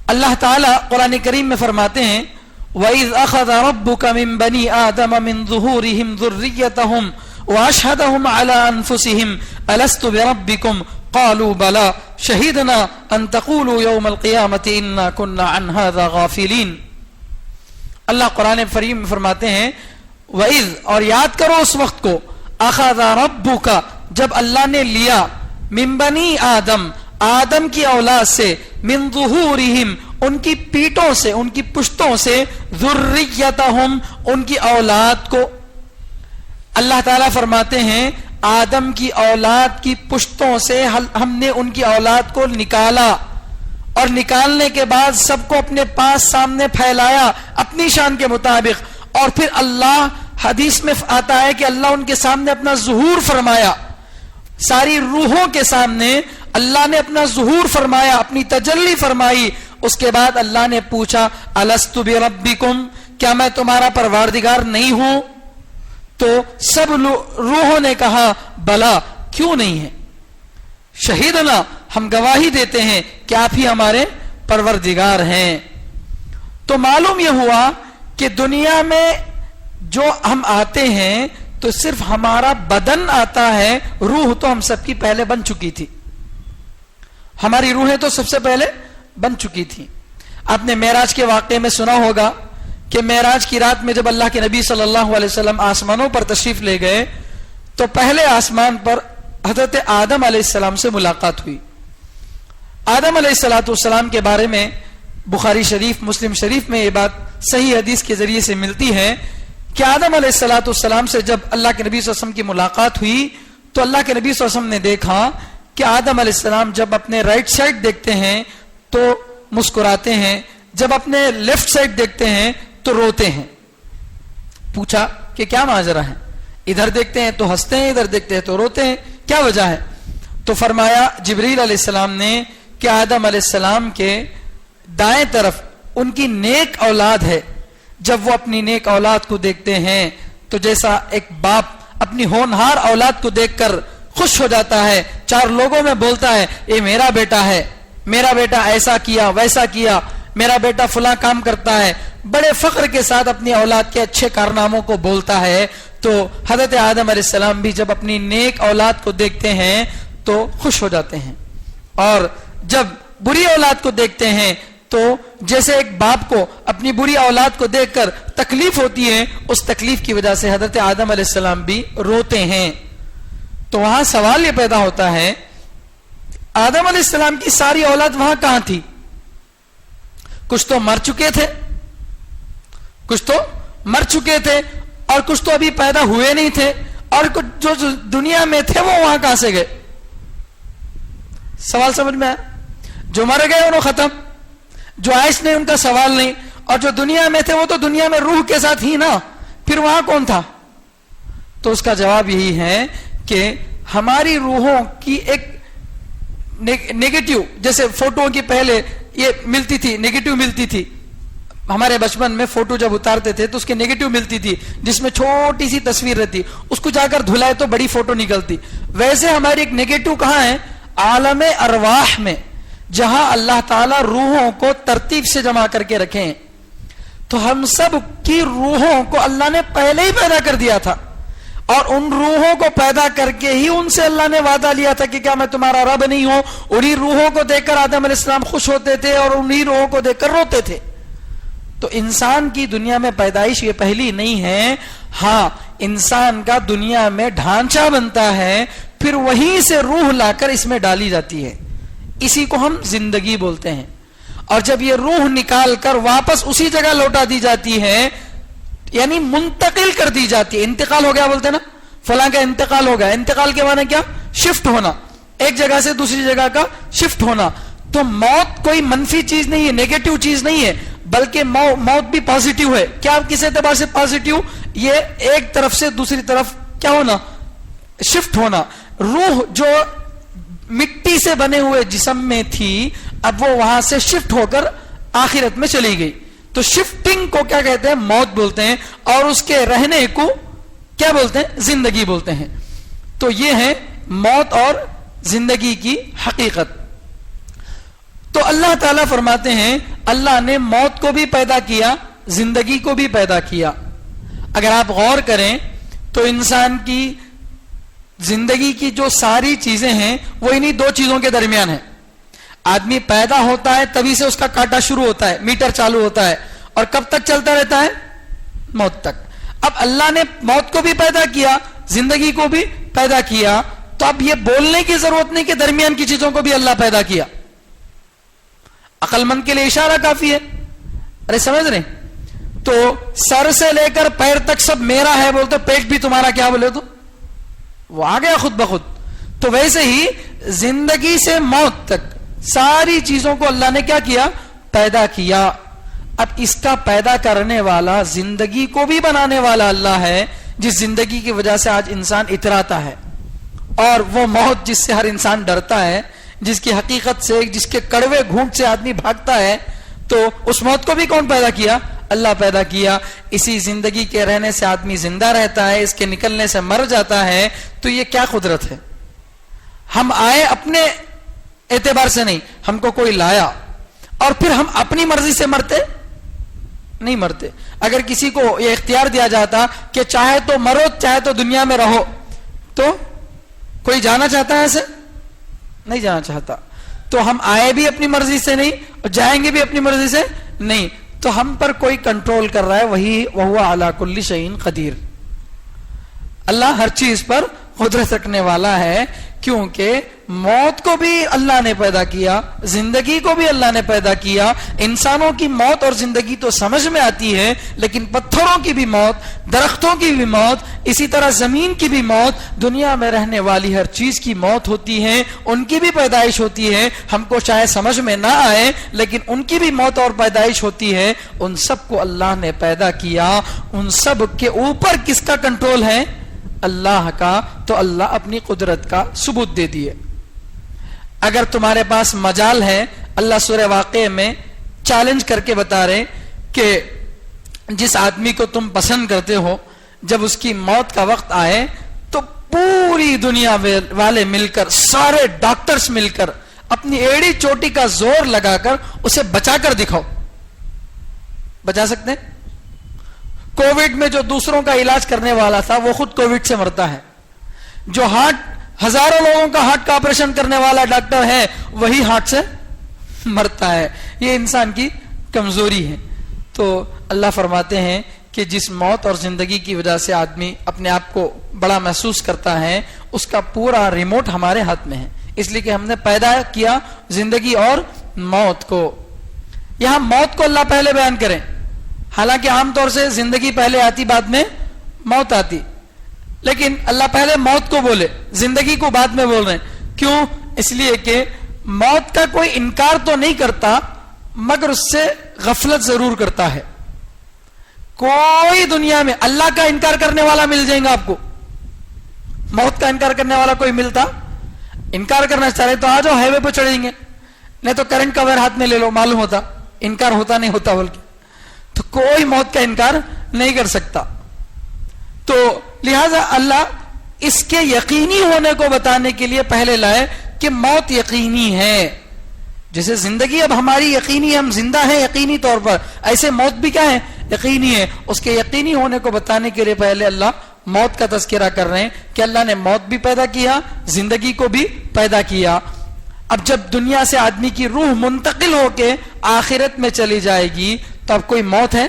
اللہ تعالیٰ قرآن کریم میں فرماتے ہیں وَإِذْ أَخَذَ رَبُّكَ مِن بَنِي آدَمَ مِن ظُهُورِهِمْ ذُرِّيَّتَهُمْ وَأَشْهَدَهُمْ عَلَىٰ أَنفُسِهِمْ أَلَسْتُ بِرَبِّكُمْ قَالُوا بَلَىٰ شَهِدْنَا أَن تَقُولُوا يَوْمَ الْقِيَامَةِ إِنَّا كُنَّا عَنْ هَٰذَا غَافِلِينَ۔ اللہ قرآن کریم میں فرماتے ہیں وَإِذْ، اور یاد کرو اس وقت کو، أَخَذَ رَبُّكَ، جب اللہ نے لیا، من بنی آدم، آدم کی اولاد سے، من ظہورہم، ان کی پیٹوں سے، ان کی پشتوں سے، ذریتہم، ان کی اولاد کو۔ اللہ تعالیٰ فرماتے ہیں آدم کی اولاد کی پشتوں سے ہم نے ان کی اولاد کو نکالا، اور نکالنے کے بعد سب کو اپنے پاس سامنے پھیلایا اپنی شان کے مطابق، اور پھر اللہ، حدیث میں آتا ہے کہ اللہ ان کے سامنے اپنا ظہور فرمایا، ساری روحوں کے سامنے اللہ نے اپنا ظہور فرمایا، اپنی تجلی فرمائی۔ اس کے بعد اللہ نے پوچھا الست بربکم، کیا میں تمہارا پروردگار نہیں ہوں؟ تو سب روحوں نے کہا بلا، کیوں نہیں ہے؟ شہیدنا، ہم گواہی دیتے ہیں کہ آپ ہی ہمارے پروردگار ہیں۔ تو معلوم یہ ہوا کہ دنیا میں جو ہم آتے ہیں تو صرف ہمارا بدن آتا ہے، روح تو ہم سب کی پہلے بن چکی تھی، ہماری روحیں تو سب سے پہلے بن چکی تھی۔ آپ نے معراج کے واقعے میں سنا ہوگا کہ معراج کی رات میں جب اللہ کے نبی صلی اللہ علیہ وسلم آسمانوں پر تشریف لے گئے تو پہلے آسمان پر حضرت آدم علیہ السلام سے ملاقات ہوئی۔ آدم علیہ السلام کے بارے میں بخاری شریف، مسلم شریف میں یہ بات صحیح حدیث کے ذریعے سے ملتی ہے کہ آدم علیہ السلام سے جب اللہ کے نبی صلی اللہ علیہ وسلم کی ملاقات ہوئی تو اللہ کے نبی صلی اللہ علیہ وسلم نے دیکھا کہ آدم علیہ السلام جب اپنے رائٹ سائڈ دیکھتے ہیں تو مسکراتے ہیں، جب اپنے لیفٹ سائڈ دیکھتے ہیں تو روتے ہیں۔ پوچھا کہ کیا ماجرا ہے؟ ادھر دیکھتے ہیں تو ہنستے ہیں، ادھر دیکھتے ہیں تو روتے ہیں، کیا وجہ ہے؟ تو فرمایا جبریل علیہ السلام نے کہ آدم علیہ السلام کے دائیں طرف ان کی نیک اولاد ہے، جب وہ اپنی نیک اولاد کو دیکھتے ہیں تو جیسا ایک باپ اپنی ہونہار اولاد کو دیکھ کر خوش ہو جاتا ہے، چار لوگوں میں بولتا ہے یہ میرا بیٹا ہے، میرا بیٹا ایسا کیا ویسا کیا، میرا بیٹا فلاں کام کرتا ہے، بڑے فخر کے ساتھ اپنی اولاد کے اچھے کارناموں کو بولتا ہے۔ تو حضرت آدم علیہ السلام بھی جب اپنی نیک اولاد کو دیکھتے ہیں تو خوش ہو جاتے ہیں، اور جب بری اولاد کو دیکھتے ہیں تو جیسے ایک باپ کو اپنی بری اولاد کو دیکھ کر تکلیف ہوتی ہے، اس تکلیف کی وجہ سے حضرت آدم علیہ السلام بھی روتے ہیں۔ تو وہاں سوال یہ پیدا ہوتا ہے آدم علیہ السلام کی ساری اولاد وہاں کہاں تھی؟ کچھ تو مر چکے تھے، کچھ تو مر چکے تھے، اور کچھ تو ابھی پیدا ہوئے نہیں تھے، اور کچھ جو دنیا میں تھے وہ وہاں کہاں سے گئے؟ سوال سمجھ میں آیا؟ جو مر گئے انہوں ختم، جو عائش نہیں ان کا سوال نہیں، اور جو دنیا میں تھے وہ تو دنیا میں روح کے ساتھ ہی نا، پھر وہاں کون تھا؟ تو اس کا جواب یہی ہے کہ ہماری روحوں کی ایک نیگیٹو، جیسے فوٹو کی پہلے یہ ملتی تھی، نیگیٹو ملتی تھی، ہمارے بچپن میں فوٹو جب اتارتے تھے تو اس کی نیگیٹو ملتی تھی جس میں چھوٹی سی تصویر رہتی, اس کو جا کر دھلائے تو بڑی فوٹو نکلتی. ویسے ہماری ایک نیگیٹو کہاں ہے؟ عالم ارواح میں, جہاں اللہ تعالیٰ روحوں کو ترتیب سے جمع کر کے رکھے ہیں. تو ہم سب کی روحوں کو اللہ نے پہلے ہی پیدا کر دیا تھا, اور ان روحوں کو پیدا کر کے ہی ان سے اللہ نے وعدہ لیا تھا کہ کیا میں تمہارا رب نہیں ہوں. انہی روحوں کو دیکھ کر آدم علیہ السلام خوش ہوتے تھے اور انہی روحوں کو دیکھ کر روتے تھے. تو انسان کی دنیا میں پیدائش یہ پہلی نہیں ہے. ہاں, انسان کا دنیا میں ڈھانچہ بنتا ہے, پھر وہیں سے روح لا کر اس میں ڈالی جاتی ہے, اسی کو ہم زندگی بولتے ہیں. اور جب یہ روح نکال کر واپس اسی جگہ لوٹا دی جاتی ہے, یعنی منتقل کر دی جاتی ہے. انتقال ہو گیا بولتے ہیں نا, فلاں کا انتقال ہو گیا. انتقال کے معنی کیا؟ شفٹ ہونا, ایک جگہ سے دوسری جگہ کا شفٹ ہونا. تو موت کوئی منفی چیز نہیں ہے, نیگیٹو چیز نہیں ہے, بلکہ موت بھی پازیٹیو ہے. کیا کس اعتبار سے پازیٹیو؟ یہ ایک طرف سے دوسری طرف کیا ہونا؟ شفٹ ہونا. روح جو مٹی سے بنے ہوئے جسم میں تھی, اب وہ وہاں سے شفٹ ہو کر آخرت میں چلی گئی. تو شفٹنگ کو کیا کہتے ہیں؟ موت بولتے ہیں. اور اس کے رہنے کو کیا بولتے ہیں؟ زندگی بولتے ہیں. تو یہ ہے موت اور زندگی کی حقیقت. تو اللہ تعالیٰ فرماتے ہیں اللہ نے موت کو بھی پیدا کیا, زندگی کو بھی پیدا کیا. اگر آپ غور کریں تو انسان کی زندگی کی جو ساری چیزیں ہیں وہ انہی دو چیزوں کے درمیان ہیں. آدمی پیدا ہوتا ہے تبھی سے اس کا کاٹا شروع ہوتا ہے, میٹر چالو ہوتا ہے, اور کب تک چلتا رہتا ہے؟ موت تک. اب اللہ نے موت کو بھی پیدا کیا, زندگی کو بھی پیدا کیا, تو اب یہ بولنے کی ضرورت نہیں کہ درمیان کی چیزوں کو بھی اللہ پیدا کیا. عقل مند کے لیے اشارہ کافی ہے. ارے سمجھ رہے؟ تو سر سے لے کر پیر تک سب میرا ہے بولتے, پیٹ بھی تمہارا کیا بولے تو وہ آ گیا خود بخود. تو ویسے ہی زندگی سے موت تک ساری چیزوں کو اللہ نے کیا کیا؟ پیدا کیا. اب اس کا پیدا کرنے والا, زندگی کو بھی بنانے والا اللہ ہے, جس زندگی کی وجہ سے آج انسان اتراتا ہے. اور وہ موت جس سے ہر انسان ڈرتا ہے, جس کی حقیقت سے, جس کے کڑوے گھونٹ سے آدمی بھاگتا ہے, تو اس موت کو بھی کون پیدا کیا؟ اللہ پیدا کیا. اسی زندگی کے رہنے سے آدمی زندہ رہتا ہے, اس کے نکلنے سے مر جاتا ہے. تو یہ کیا قدرت ہے؟ ہم آئے اپنے اعتبار سے نہیں, ہم کو کوئی لایا, اور پھر ہم اپنی مرضی سے مرتے نہیں مرتے. اگر کسی کو یہ اختیار دیا جاتا کہ چاہے تو مرو چاہے تو دنیا میں رہو, تو کوئی جانا چاہتا ہے ایسے؟ نہیں جانا چاہتا. تو ہم آئے بھی اپنی مرضی سے نہیں اور جائیں گے بھی اپنی مرضی سے نہیں. تو ہم پر کوئی کنٹرول کر رہا ہے, وہی وہو علی کل شیء قدیر. اللہ ہر چیز پر قدرت رکھنے والا ہے, کیونکہ موت کو بھی اللہ نے پیدا کیا, زندگی کو بھی اللہ نے پیدا کیا. انسانوں کی موت اور زندگی تو سمجھ میں آتی ہے, لیکن پتھروں کی بھی موت, درختوں کی بھی موت, اسی طرح زمین کی بھی موت, دنیا میں رہنے والی ہر چیز کی موت ہوتی ہے, ان کی بھی پیدائش ہوتی ہے. ہم کو شاید سمجھ میں نہ آئے, لیکن ان کی بھی موت اور پیدائش ہوتی ہے. ان سب کو اللہ نے پیدا کیا. ان سب کے اوپر کس کا کنٹرول ہے؟ اللہ کا. تو اللہ اپنی قدرت کا ثبوت دے دیے. اگر تمہارے پاس مجال ہے, اللہ سورہ واقعہ میں چیلنج کر کے بتا رہے کہ جس آدمی کو تم پسند کرتے ہو, جب اس کی موت کا وقت آئے تو پوری دنیا والے مل کر, سارے ڈاکٹرز مل کر اپنی ایڑی چوٹی کا زور لگا کر اسے بچا کر دکھاؤ. بچا سکتے ہیں؟ کووڈ میں جو دوسروں کا علاج کرنے والا تھا وہ خود کووڈ سے مرتا ہے. جو ہزاروں لوگوں کا ہارٹ کا آپریشن کرنے والا ڈاکٹر ہے, وہی ہارٹ سے مرتا ہے. یہ انسان کی کمزوری ہے. تو اللہ فرماتے ہیں کہ جس موت اور زندگی کی وجہ سے آدمی اپنے آپ کو بڑا محسوس کرتا ہے, اس کا پورا ریموٹ ہمارے ہاتھ میں ہے. اس لیے کہ ہم نے پیدا کیا زندگی اور موت کو. یہاں موت کو اللہ پہلے بیان کریں, حالانکہ عام طور سے زندگی پہلے آتی بعد میں موت آتی, لیکن اللہ پہلے موت کو بولے, زندگی کو بعد میں بول رہے ہیں. کیوں؟ اس لیے کہ موت کا کوئی انکار تو نہیں کرتا, مگر اس سے غفلت ضرور کرتا ہے. کوئی دنیا میں اللہ کا انکار کرنے والا مل جائے گا آپ کو, موت کا انکار کرنے والا کوئی ملتا؟ انکار کرنا چاہے تو آ جاؤ, ہائی وے پہ چڑھیں گے, نہیں تو کرنٹ کا وائر ہاتھ میں لے لو, معلوم ہوتا. انکار ہوتا نہیں ہوتا بلکہ. تو کوئی موت کا انکار نہیں کر سکتا. تو لہذا اللہ اس کے یقینی ہونے کو بتانے کے لیے پہلے لائے کہ موت یقینی ہے. جیسے زندگی اب ہماری یقینی ہے, ہم زندہ ہیں یقینی طور پر, ایسے موت بھی کیا ہے, یقینی ہے. اس کے یقینی ہونے کو بتانے کے لیے پہلے اللہ موت کا تذکرہ کر رہے ہیں کہ اللہ نے موت بھی پیدا کیا, زندگی کو بھی پیدا کیا. اب جب دنیا سے آدمی کی روح منتقل ہو کے آخرت میں چلی جائے گی تو اب کوئی موت ہے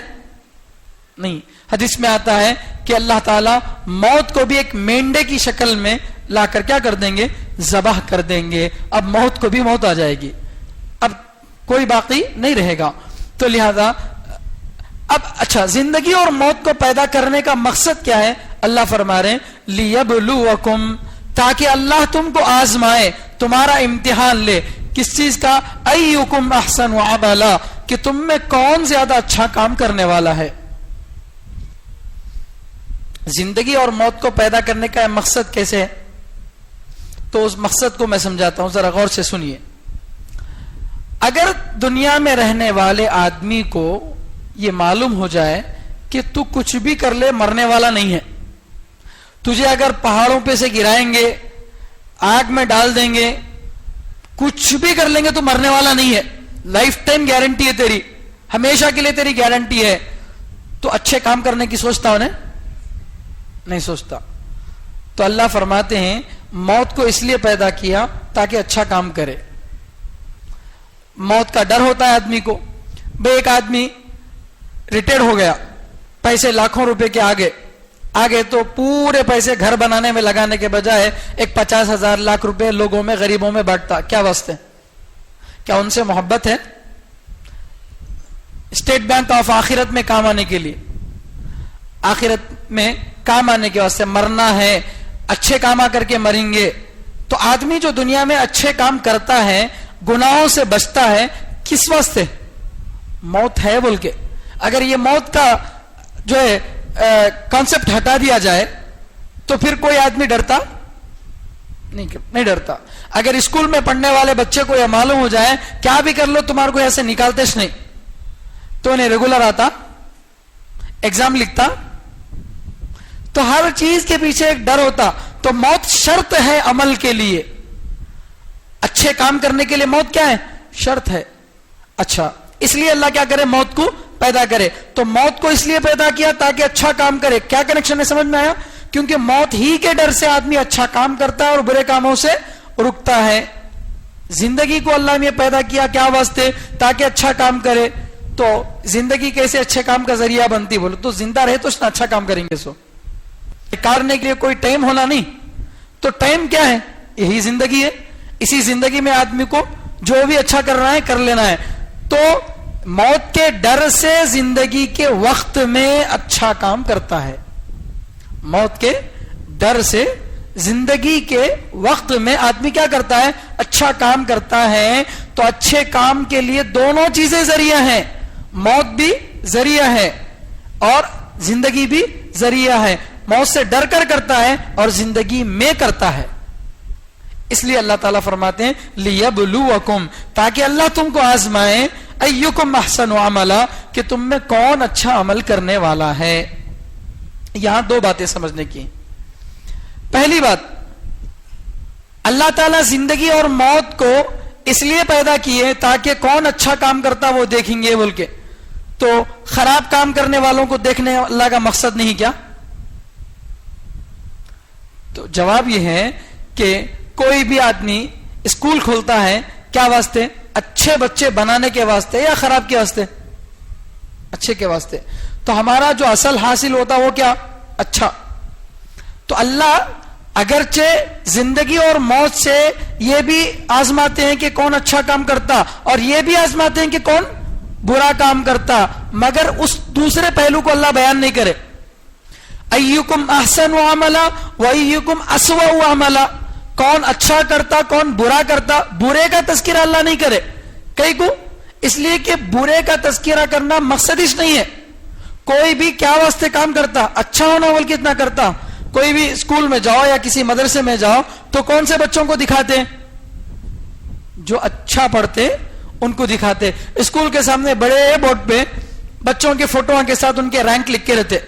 نہیں. حدیث میں آتا ہے کہ اللہ تعالیٰ موت کو بھی ایک مینڈے کی شکل میں لا کر کیا کر دیں گے, ذبح کر دیں گے. اب موت کو بھی موت آ جائے گی, اب کوئی باقی نہیں رہے گا. تو لہذا اب اچھا, زندگی اور موت کو پیدا کرنے کا مقصد کیا ہے؟ اللہ فرما رہے ہیں لیبلوکم, تاکہ اللہ تم کو آزمائے, تمہارا امتحان لے. کس چیز کا؟ ایکم احسن عملا, کہ تم میں کون زیادہ اچھا کام کرنے والا ہے. زندگی اور موت کو پیدا کرنے کا مقصد کیسے ہے؟ تو اس مقصد کو میں سمجھاتا ہوں, ذرا غور سے سنیے. اگر دنیا میں رہنے والے آدمی کو یہ معلوم ہو جائے کہ تو کچھ بھی کر لے مرنے والا نہیں ہے, تجھے اگر پہاڑوں پہ سے گرائیں گے, آگ میں ڈال دیں گے, کچھ بھی کر لیں گے تو مرنے والا نہیں ہے, لائف ٹائم گارنٹی ہے تیری, ہمیشہ کے لیے تیری گارنٹی ہے, تو اچھے کام کرنے کی سوچتا ہو نہیں سوچتا. تو اللہ فرماتے ہیں موت کو اس لیے پیدا کیا تاکہ اچھا کام کرے. موت کا ڈر ہوتا ہے آدمی کو. بھائی ایک آدمی ریٹائر ہو گیا, پیسے لاکھوں روپے کے آگے تو پورے پیسے گھر بنانے میں لگانے کے بجائے ایک 50,000 لاکھ روپے لوگوں میں, غریبوں میں بانٹتا. کیا واسطے؟ کیا ان سے محبت ہے؟ اسٹیٹ بینک آف آخرت میں کام آنے کے لیے, آخرت میں کام آنے کے واسطے مرنا ہے, اچھے کام آ کر کے مریں گے. تو آدمی جو دنیا میں اچھے کام کرتا ہے, گناہوں سے بچتا ہے, کس واسطے؟ موت ہے بول کے. اگر یہ موت کا جو ہے کانسیپٹ ہٹا دیا جائے تو پھر کوئی آدمی ڈرتا نہیں ڈرتا. اگر اسکول میں پڑھنے والے بچے کو یہ معلوم ہو جائے کیا بھی کر لو تمہارے کو ایسے نکالتے نہیں, تو انہیں ریگولر آتا, ایگزام لکھتا, تو ہر چیز کے پیچھے ایک ڈر ہوتا. تو موت شرط ہے عمل کے لیے, اچھے کام کرنے کے لیے موت کیا ہے؟ شرط ہے. اچھا, اس لیے اللہ کیا کرے؟ موت کو پیدا کرے. تو موت کو اس لیے پیدا کیا تاکہ اچھا کام کرے. کیا کنیکشن ہے سمجھ میں آیا؟ کیونکہ موت ہی کے ڈر سے آدمی اچھا کام کرتا ہے اور برے کاموں سے رکتا ہے. زندگی کو اللہ نے پیدا کیا کیا واسطے؟ تاکہ اچھا کام کرے. تو زندگی کیسے اچھے کام کا ذریعہ بنتی؟ بولو تو زندہ رہے تو اچھا کام کریں گے. سو کرنے کے لیے کوئی ٹائم ہونا نہیں. تو ٹائم کیا ہے؟ یہی زندگی ہے. اسی زندگی میں آدمی کو جو بھی اچھا کرنا ہے کر لینا ہے. تو موت کے ڈر سے زندگی کے وقت میں اچھا کام کرتا ہے. موت کے ڈر سے زندگی کے وقت میں آدمی کیا کرتا ہے؟ اچھا کام کرتا ہے. تو اچھے کام کے لیے دونوں چیزیں ذریعہ ہیں, موت بھی ذریعہ ہے اور زندگی بھی ذریعہ ہے. موت سے ڈر کر کرتا ہے اور زندگی میں کرتا ہے. اس لیے اللہ تعالیٰ فرماتے ہیں لیبلوکم, تاکہ اللہ تم کو آزمائے, ایکم احسن عملا, کہ تم میں کون اچھا عمل کرنے والا ہے. یہاں دو باتیں سمجھنے کی. پہلی بات, اللہ تعالیٰ زندگی اور موت کو اس لیے پیدا کیے تاکہ کون اچھا کام کرتا وہ دیکھیں گے بول کے. تو خراب کام کرنے والوں کو دیکھنے اللہ کا مقصد نہیں کیا؟ تو جواب یہ ہے کہ کوئی بھی آدمی اسکول کھولتا ہے کیا واسطے؟ اچھے بچے بنانے کے واسطے یا خراب کے واسطے؟ اچھے کے واسطے. تو ہمارا جو اصل حاصل ہوتا وہ کیا؟ اچھا. تو اللہ اگرچہ زندگی اور موت سے یہ بھی آزماتے ہیں کہ کون اچھا کام کرتا اور یہ بھی آزماتے ہیں کہ کون برا کام کرتا, مگر اس دوسرے پہلو کو اللہ بیان نہیں کرے. ایکم احسن عملا و ایکم اسوأ عملا, کون اچھا کرتا کون برا کرتا, برے کا تذکرہ اللہ نہیں کرے. کئی کو اس لیے کہ برے کا تذکرہ کرنا مقصد ہی نہیں ہے. کوئی بھی کیا واسطے کام کرتا؟ اچھا ہونا بول کے اتنا کرتا. کوئی بھی اسکول میں جاؤ یا کسی مدرسے میں جاؤ تو کون سے بچوں کو دکھاتے ہیں؟ جو اچھا پڑھتے ان کو دکھاتے. اسکول کے سامنے بڑے بورڈ پہ بچوں کے فوٹو کے ساتھ ان کے رینک لکھ کے رہتے.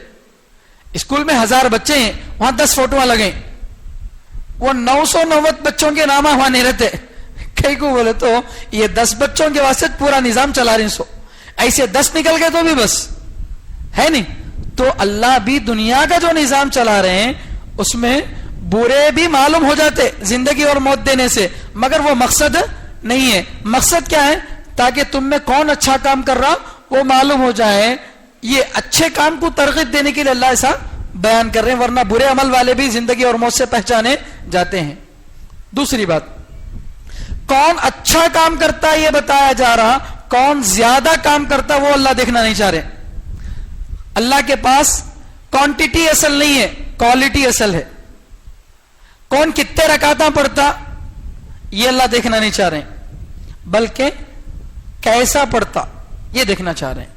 اسکول میں 1000 بچے ہیں, وہاں 10 فوٹو لگیں, وہ 990 بچوں کے نام وہاں نہیں رہتے. کئی کو بولے تو یہ 10 بچوں کے واسطے پورا نظام چلا رہے سو, ایسے 10 نکل گئے تو بھی بس ہے نہیں. تو اللہ بھی دنیا کا جو نظام چلا رہے ہیں اس میں برے بھی معلوم ہو جاتے زندگی اور موت دینے سے, مگر وہ مقصد نہیں ہے. مقصد کیا ہے؟ تاکہ تم میں کون اچھا کام کر رہا وہ معلوم ہو جائے. یہ اچھے کام کو ترغیب دینے کے لیے اللہ ایسا بیان کر رہے ہیں, ورنہ برے عمل والے بھی زندگی اور موت سے پہچانے جاتے ہیں. دوسری بات, کون اچھا کام کرتا ہے یہ بتایا جا رہا, کون زیادہ کام کرتا وہ اللہ دیکھنا نہیں چاہ رہے. اللہ کے پاس کوانٹٹی اصل نہیں ہے, کوالٹی اصل ہے. کون کتنے رکعتاں پڑھتا یہ اللہ دیکھنا نہیں چاہ رہے, بلکہ کیسا پڑھتا یہ دیکھنا چاہ رہے ہیں.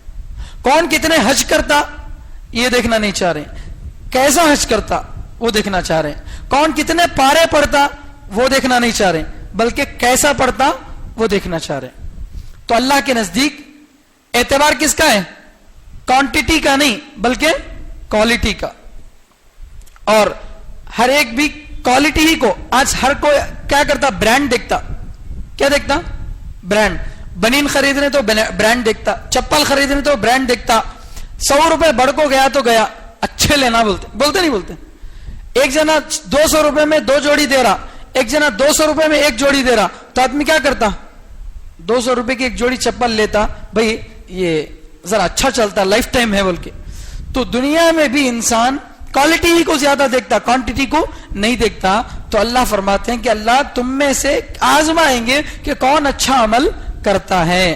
کون کتنے حج کرتا یہ دیکھنا نہیں چاہ رہے, کیسا حج کرتا وہ دیکھنا چاہ رہے ہیں. کون کتنے پارے پڑھتا وہ دیکھنا نہیں چاہ رہے, بلکہ کیسا پڑھتا وہ دیکھنا چاہ رہے ہیں. تو اللہ کے نزدیک اعتبار کس کا ہے؟ کوانٹٹی کا نہیں بلکہ کوالٹی کا. اور ہر ایک بھی کوالٹی ہی کو, آج ہر کوئی کیا کرتا؟ برانڈ دیکھتا. کیا دیکھتا؟ برانڈ. بنین خریدنے تو برانڈ دیکھتا, چپل خریدنے تو برانڈ دیکھتا. 100 روپے بڑھ کو گیا تو گیا, اچھے لینا بولتے نہیں بولتے. ایک جنا 200 روپے میں 2 جوڑی دے رہا, ایک جنا 200 روپے میں 1 جوڑی دے رہا, تو آدمی کیا کرتا؟ 200 روپے کی 1 جوڑی چپل لیتا, بھائی یہ ذرا اچھا چلتا, لائف ٹائم ہے بول کے. تو دنیا میں بھی انسان کوالٹی ہی کو زیادہ دیکھتا, کوانٹٹی کو نہیں دیکھتا. تو اللہ فرماتے ہیں کہ اللہ تم میں سے آزمائیں گے کہ کون اچھا عمل کرتا ہے.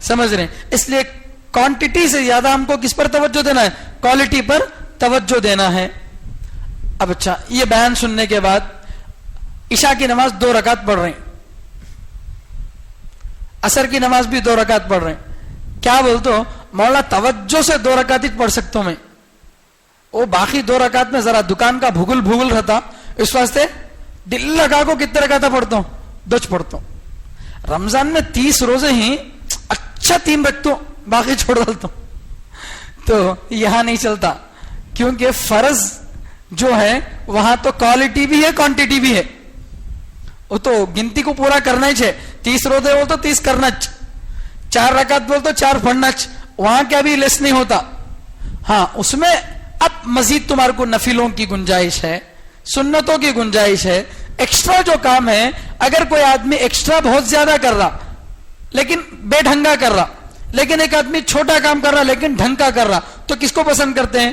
سمجھ رہے ہیں؟ اس لیے کوانٹٹی سے زیادہ ہم کو کس پر توجہ دینا ہے؟ کوالٹی پر توجہ دینا ہے. اب اچھا, یہ بیان سننے کے بعد عشاء کی نماز 2 رکعت پڑھ رہے ہیں, عصر کی نماز بھی 2 رکعت پڑھ رہے ہیں. کیا بولتے ہو مولا توجہ سے 2 رکعت ہی پڑھ سکتا ہوں میں, وہ باقی 2 رکعت میں ذرا دکان کا بھگل رہتا, اس واسطے دل لگا کو کتنے رکعت پڑھتا ہوں؟ 2 پڑھتا ہوں. رمضان میں 30 روزے ہی اچھا 3 رکھتا ہوں, باقی چھوڑ ڈالتا ہوں. تو یہاں نہیں چلتا, کیونکہ فرض جو ہے وہاں تو کوالٹی بھی ہے کوانٹٹی بھی ہے. وہ تو گنتی کو پورا کرنا ہی ہے. 30 روزے بول تو 30 کرنا, 4 رکعت بول تو 4 پڑھنا, وہاں کیا بھی لیس نہیں ہوتا. ہاں اس میں اب مزید تمہارے کو نفلوں کی گنجائش ہے, سنتوں کی گنجائش ہے. ایکسٹرا جو کام ہے, اگر کوئی آدمی ایکسٹرا بہت زیادہ کر رہا لیکن بے ڈھنگا کر رہا, لیکن ایک آدمی چھوٹا کام کر رہا لیکن ڈھنگ کا کر رہا, تو کس کو پسند کرتے ہیں؟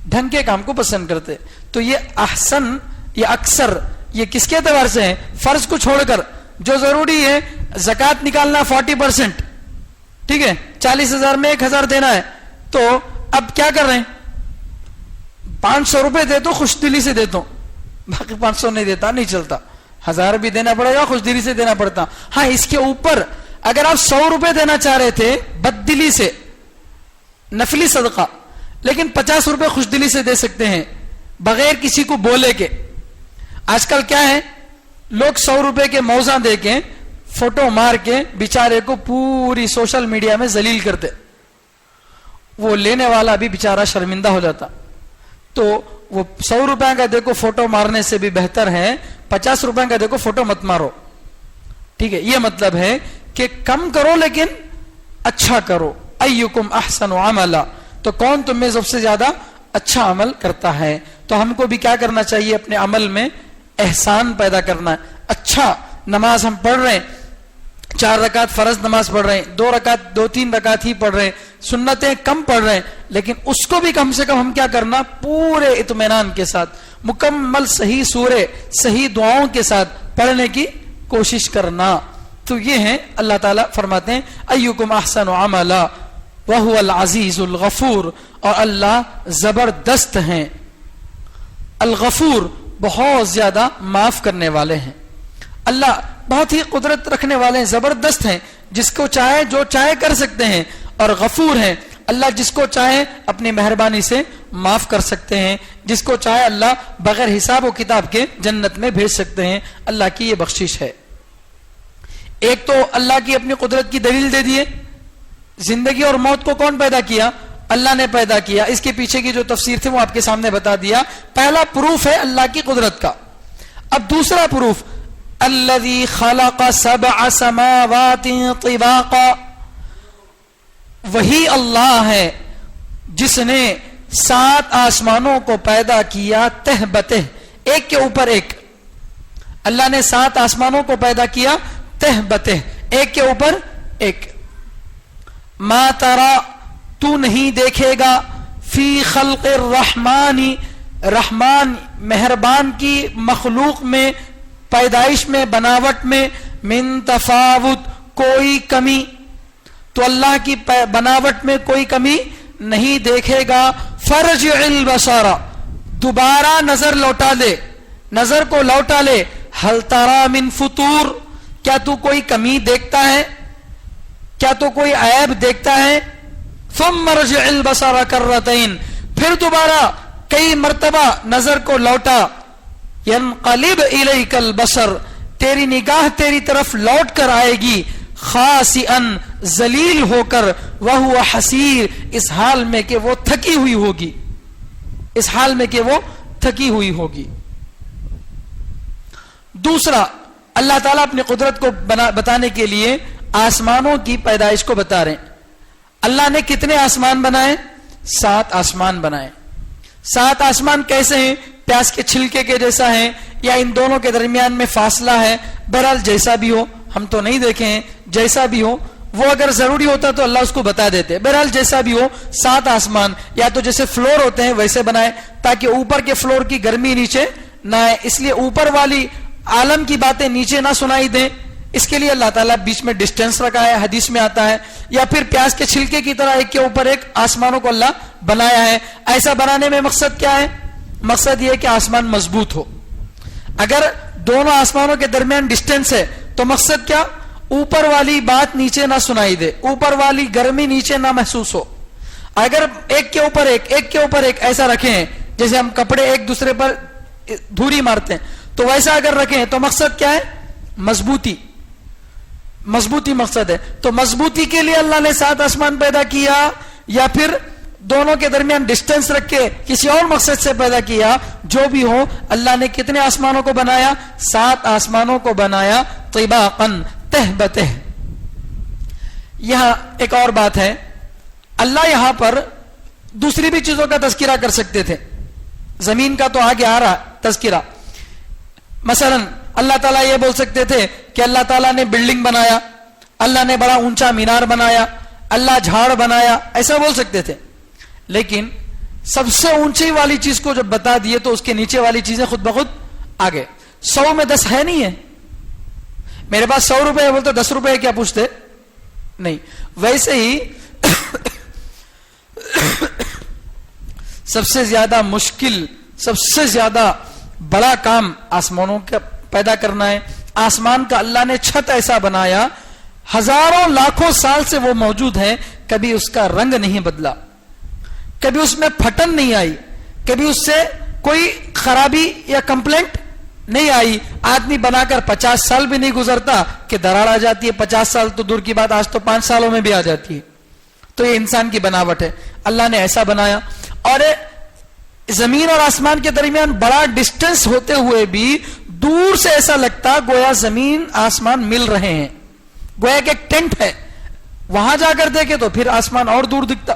ڈھنگ کے کام کو پسند کرتے. تو یہ احسن, یہ اکثر, یہ کس کے اعتبار سے ہے؟ فرض کو چھوڑ کر جو ضروری ہے, زکات نکالنا 40%, ٹھیک ہے, 40,000 میں 1,000 دینا ہے. تو اب کیا کر رہے ہیں؟ 500 روپے دے تو خوش دلی سے دیتا ہوں, باقی 500 نہیں دیتا, نہیں چلتا. 1000 بھی دینا پڑے گا, خوش دلی سے دینا پڑتا. ہاں اس کے اوپر اگر آپ 100 روپے دینا چاہ رہے تھے بد دلی سے, نفلی صدقہ, لیکن 50 روپے خوش دلی سے دے سکتے ہیں بغیر کسی کو بولے کے. آج کل کیا ہے, لوگ 100 روپے کے موزہ دے کے فوٹو مار کے بیچارے کو پوری سوشل میڈیا میں ذلیل کرتے. وہ لینے والا بھی بیچارہ شرمندہ ہو جاتا. تو وہ 100 روپے کا دیکھو فوٹو مارنے سے بھی بہتر ہے 50 روپے کا دیکھو فوٹو مت مارو. ٹھیک ہے, یہ مطلب ہے کہ کم کرو لیکن اچھا کرو. ایکم احسن عملا, تو کون تم میں سب سے زیادہ اچھا عمل کرتا ہے. تو ہم کو بھی کیا کرنا چاہیے؟ اپنے عمل میں احسان پیدا کرنا ہے. اچھا نماز ہم پڑھ رہے ہیں, 4 رکعت فرض نماز پڑھ رہے ہیں, 2-3 رکعت ہی پڑھ رہے ہیں, سنتیں کم پڑھ رہے ہیں, لیکن اس کو بھی کم سے کم ہم کیا کرنا؟ پورے اطمینان کے ساتھ, مکمل صحیح سورے, صحیح دعاؤں کے ساتھ پڑھنے کی کوشش کرنا. تو یہ ہیں, اللہ تعالیٰ فرماتے ہیں ایکم احسن عملا وہو العزیز الغفور, اور اللہ زبردست ہیں, الغفور بہت زیادہ معاف کرنے والے ہیں. اللہ بہت ہی قدرت رکھنے والے ہیں, زبردست ہیں, جس کو چاہے جو چاہے کر سکتے ہیں, اور غفور ہیں, اللہ جس کو چاہے اپنی مہربانی سے معاف کر سکتے ہیں, جس کو چاہے اللہ بغیر حساب و کتاب کے جنت میں بھیج سکتے ہیں. اللہ کی یہ بخشش ہے. ایک تو اللہ کی اپنی قدرت کی دلیل دے دیے, زندگی اور موت کو کون پیدا کیا؟ اللہ نے پیدا کیا. اس کے پیچھے کی جو تفسیر تھی وہ آپ کے سامنے بتا دیا. پہلا پروف ہے اللہ کی قدرت کا. اب دوسرا پروف، الذی خلق سبع سماوات طباقا، وہی اللہ ہے جس نے 7 آسمانوں کو پیدا کیا تہ بتہ، ایک کے اوپر ایک. اللہ نے 7 آسمانوں کو پیدا کیا تہ بتہ، ایک کے اوپر ایک. ما ترى، تو نہیں دیکھے گا، فی خلق الرحمن، رحمان مہربان کی مخلوق میں، پیدائش میں، بناوٹ میں، من تفاوت، کوئی کمی. تو اللہ کی بناوٹ میں کوئی کمی نہیں دیکھے گا. فرجع البصر، دوبارہ نظر لوٹا لے، نظر کو لوٹا لے. هل ترى من فطور، کیا تو کوئی کمی دیکھتا ہے، کیا تو کوئی عیب دیکھتا ہے. ثم ارجع البصر کرتين، پھر دوبارہ کئی مرتبہ نظر کو لوٹا. ينقلب اليك البصر، تیری نگاہ تیری طرف لوٹ کر آئے گی. خاسئا، ذلیل ہو کر. وهو حسیر، اس حال میں کہ وہ تھکی ہوئی ہوگی، اس حال میں کہ وہ تھکی ہوئی ہوگی. دوسرا، اللہ تعالیٰ اپنی قدرت کو بتانے کے لیے آسمانوں کی پیدائش کو بتا رہے ہیں. اللہ نے کتنے آسمان بنائے؟ 7 آسمان بنائے. 7 آسمان کیسے ہیں؟ پیاز کے چھلکے کے جیسا ہیں یا ان دونوں کے درمیان میں فاصلہ ہے؟ بہرحال جیسا بھی ہو، ہم تو نہیں دیکھے ہیں، جیسا بھی ہو، وہ اگر ضروری ہوتا تو اللہ اس کو بتا دیتے. بہرحال جیسا بھی ہو، 7 آسمان یا تو جیسے فلور ہوتے ہیں ویسے بنائے تاکہ اوپر کے فلور کی گرمی نیچے نہ آئے، اس لیے اوپر والی عالم کی باتیں نیچے نہ سنائی دیں. اس کے لیے اللہ تعالیٰ بیچ میں ڈسٹینس رکھا ہے، حدیث میں آتا ہے. یا پھر پیاز کے چھلکے کی طرح ایک کے اوپر ایک آسمانوں کو اللہ بنایا ہے. ایسا بنانے میں مقصد کیا ہے؟ مقصد یہ ہے کہ آسمان مضبوط ہو. اگر دونوں آسمانوں کے درمیان ڈسٹینس ہے تو مقصد کیا؟ اوپر والی بات نیچے نہ سنائی دے، اوپر والی گرمی نیچے نہ محسوس ہو. اگر ایک کے اوپر ایک، ایک کے اوپر ایک ایسا رکھیں جیسے ہم کپڑے ایک دوسرے پر دھوری مارتے ہیں، تو ویسا اگر رکھیں تو مقصد کیا ہے؟ مضبوطی. مضبوطی مقصد ہے. تو مضبوطی کے لیے اللہ نے 7 آسمان پیدا کیا یا پھر دونوں کے درمیان ڈسٹینس رکھ کے کسی اور مقصد سے پیدا کیا؟ جو بھی ہو، اللہ نے کتنے آسمانوں کو بنایا؟ 7 آسمانوں کو بنایا طباقا، تہ بتہ. یہاں ایک اور بات ہے، اللہ یہاں پر دوسری بھی چیزوں کا تذکرہ کر سکتے تھے. زمین کا تو آگے آ رہا تذکرہ. مثلا اللہ تعالیٰ یہ بول سکتے تھے کہ اللہ تعالیٰ نے بلڈنگ بنایا، اللہ نے بڑا اونچا مینار بنایا، اللہ جھاڑ بنایا، ایسا بول سکتے تھے. لیکن سب سے اونچی والی چیز کو جب بتا دیے تو اس کے نیچے والی چیزیں خود بخود آگے. 100 میں 10 ہے نہیں ہے. میرے پاس 100 روپے ہے بولتے 10 روپے کیا پوچھتے؟ نہیں. ویسے ہی سب سے زیادہ مشکل، سب سے زیادہ بڑا کام آسمانوں کا پیدا کرنا ہے. آسمان کا اللہ نے چھت ایسا بنایا، ہزاروں لاکھوں سال سے وہ موجود ہے، کبھی اس کا رنگ نہیں بدلا، کبھی اس میں پھٹن نہیں آئی، کبھی اس سے کوئی خرابی یا کمپلینٹ نہیں آئی. آدمی بنا کر 50 سال بھی نہیں گزرتا کہ دراڑ آ جاتی ہے. 50 سال تو دور کی بات، آج تو 5 سالوں میں بھی آ جاتی ہے. تو یہ انسان کی بناوٹ ہے. اللہ نے ایسا بنایا. اور زمین اور آسمان کے درمیان بڑا ڈسٹینس ہوتے ہوئے بھی دور سے ایسا لگتا گویا زمین آسمان مل رہے ہیں، گویا کہ ایک ٹینٹ ہے. وہاں جا کر دیکھے تو پھر آسمان اور دور دکھتا.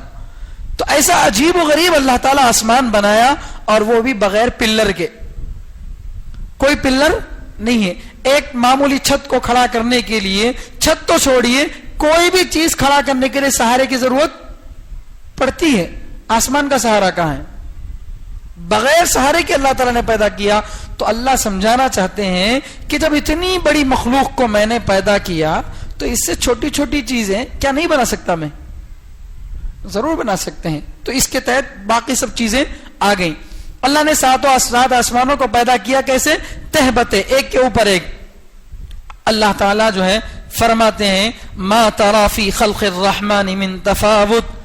تو ایسا عجیب و غریب اللہ تعالیٰ آسمان بنایا، اور وہ بھی بغیر پلر کے. کوئی پلر نہیں ہے. ایک معمولی چھت کو کھڑا کرنے کے لیے، چھت تو چھوڑیے، کوئی بھی چیز کھڑا کرنے کے لیے سہارے کی ضرورت پڑتی ہے. آسمان کا سہارا کہاں ہے؟ بغیر سہارے کے اللہ تعالیٰ نے پیدا کیا. تو اللہ سمجھانا چاہتے ہیں کہ جب اتنی بڑی مخلوق کو میں نے پیدا کیا تو اس سے چھوٹی چھوٹی چیزیں کیا نہیں بنا سکتا میں؟ ضرور بنا سکتے ہیں. تو اس کے تحت باقی سب چیزیں آ گئیں. اللہ نے 7 آسمانوں کو پیدا کیا کیسے؟ تہ بتہ، ایک کے اوپر ایک. اللہ تعالیٰ جو ہے فرماتے ہیں ما تری فی خلق الرحمن من تفاوت،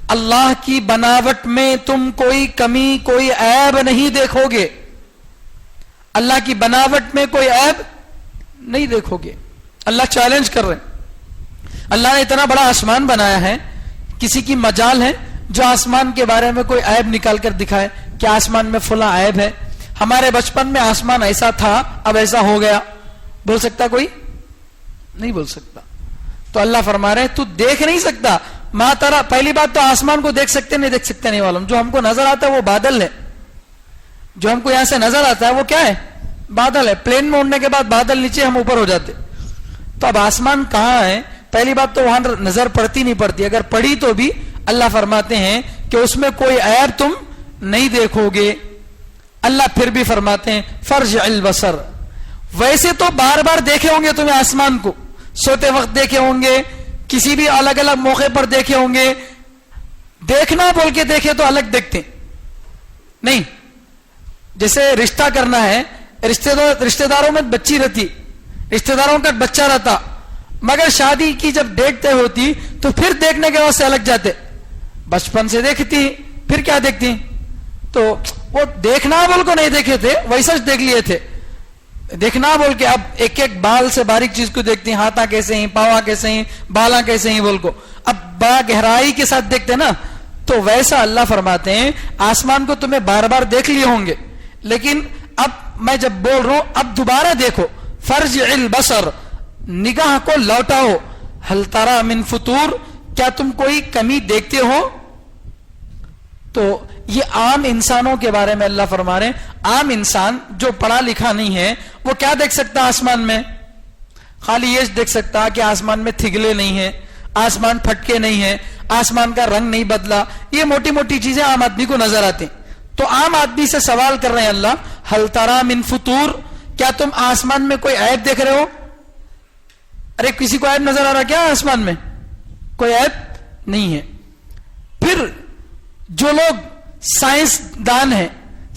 اللہ کی بناوٹ میں تم کوئی کمی، کوئی عیب نہیں دیکھو گے. اللہ کی بناوٹ میں کوئی عیب نہیں دیکھو گے. اللہ چیلنج کر رہے ہیں. اللہ نے اتنا بڑا آسمان بنایا ہے, کسی کی مجال ہے جو آسمان کے بارے میں کوئی عیب نکال کر دکھائے کہ آسمان میں فلاں عیب ہے, ہمارے بچپن میں آسمان ایسا تھا اب ایسا ہو گیا, بول سکتا کوئی؟ نہیں بول سکتا. تو اللہ فرما رہے ہیں تو دیکھ نہیں سکتا. ما ترا, پہلی بات تو آسمان کو دیکھ سکتے نہیں دیکھ سکتے نہیں معلوم. جو ہم کو نظر آتا ہے وہ بادل ہے, جو ہم کو یہاں سے نظر آتا ہے وہ کیا ہے؟ بادل ہے. پلین میں اڑنے کے بعد بادل نیچے, ہم اوپر ہو جاتے. تو اب آسمان کہاں ہے؟ پہلی بات تو وہاں نظر پڑتی نہیں پڑتی, اگر پڑی تو بھی اللہ فرماتے ہیں کہ اس میں کوئی عیب تم نہیں دیکھو گے. اللہ پھر بھی فرماتے ہیں فرجع البصر, ویسے تو بار بار دیکھے ہوں گے تمہیں آسمان کو, سوتے وقت دیکھے ہوں گے, کسی بھی الگ الگ موقع پر دیکھے ہوں گے. دیکھنا بول کے دیکھے تو الگ دیکھتے نہیں. جیسے رشتہ کرنا ہے, رشتہ داروں میں بچی رہتی, رشتہ داروں کا بچہ رہتا, مگر شادی کی جب ڈیٹ طے ہوتی تو پھر دیکھنے کے واسطے الگ جاتے. بچپن سے دیکھتی پھر کیا دیکھتی, تو وہ دیکھنا بول کو نہیں دیکھے تھے, ویسا دیکھ لیے تھے. دیکھنا بول کے اب ایک ایک بال سے باریک چیز کو دیکھتے ہیں, ہاتھا کیسے ہیں, پاوا کیسے ہیں, بالا کیسے ہیں بول کو, اب بڑا گہرائی کے ساتھ دیکھتے نا. تو ویسا اللہ فرماتے ہیں آسمان کو تمہیں بار بار دیکھ لیے ہوں گے, لیکن اب میں جب بول رہا ہوں اب دوبارہ دیکھو. فرجع البصر, نگاہ کو لوٹاؤ. ہل تری من فطور, کیا تم کوئی کمی دیکھتے ہو؟ تو یہ عام انسانوں کے بارے میں اللہ فرما رہے ہیں. عام انسان جو پڑھا لکھا نہیں ہے وہ کیا دیکھ سکتا آسمان میں؟ خالی یہ دیکھ سکتا کہ آسمان میں تھگلے نہیں ہیں, آسمان پھٹکے نہیں ہیں, آسمان کا رنگ نہیں بدلا. یہ موٹی موٹی چیزیں عام آدمی کو نظر آتی. تو عام آدمی سے سوال کر رہے ہیں اللہ, ہل تری من فطور, کیا تم آسمان میں کوئی عیب دیکھ رہے ہو؟ ارے کسی کو عیب نظر آ رہا کیا آسمان میں؟ کوئی عیب نہیں ہے. پھر جو لوگ سائنس دان ہیں,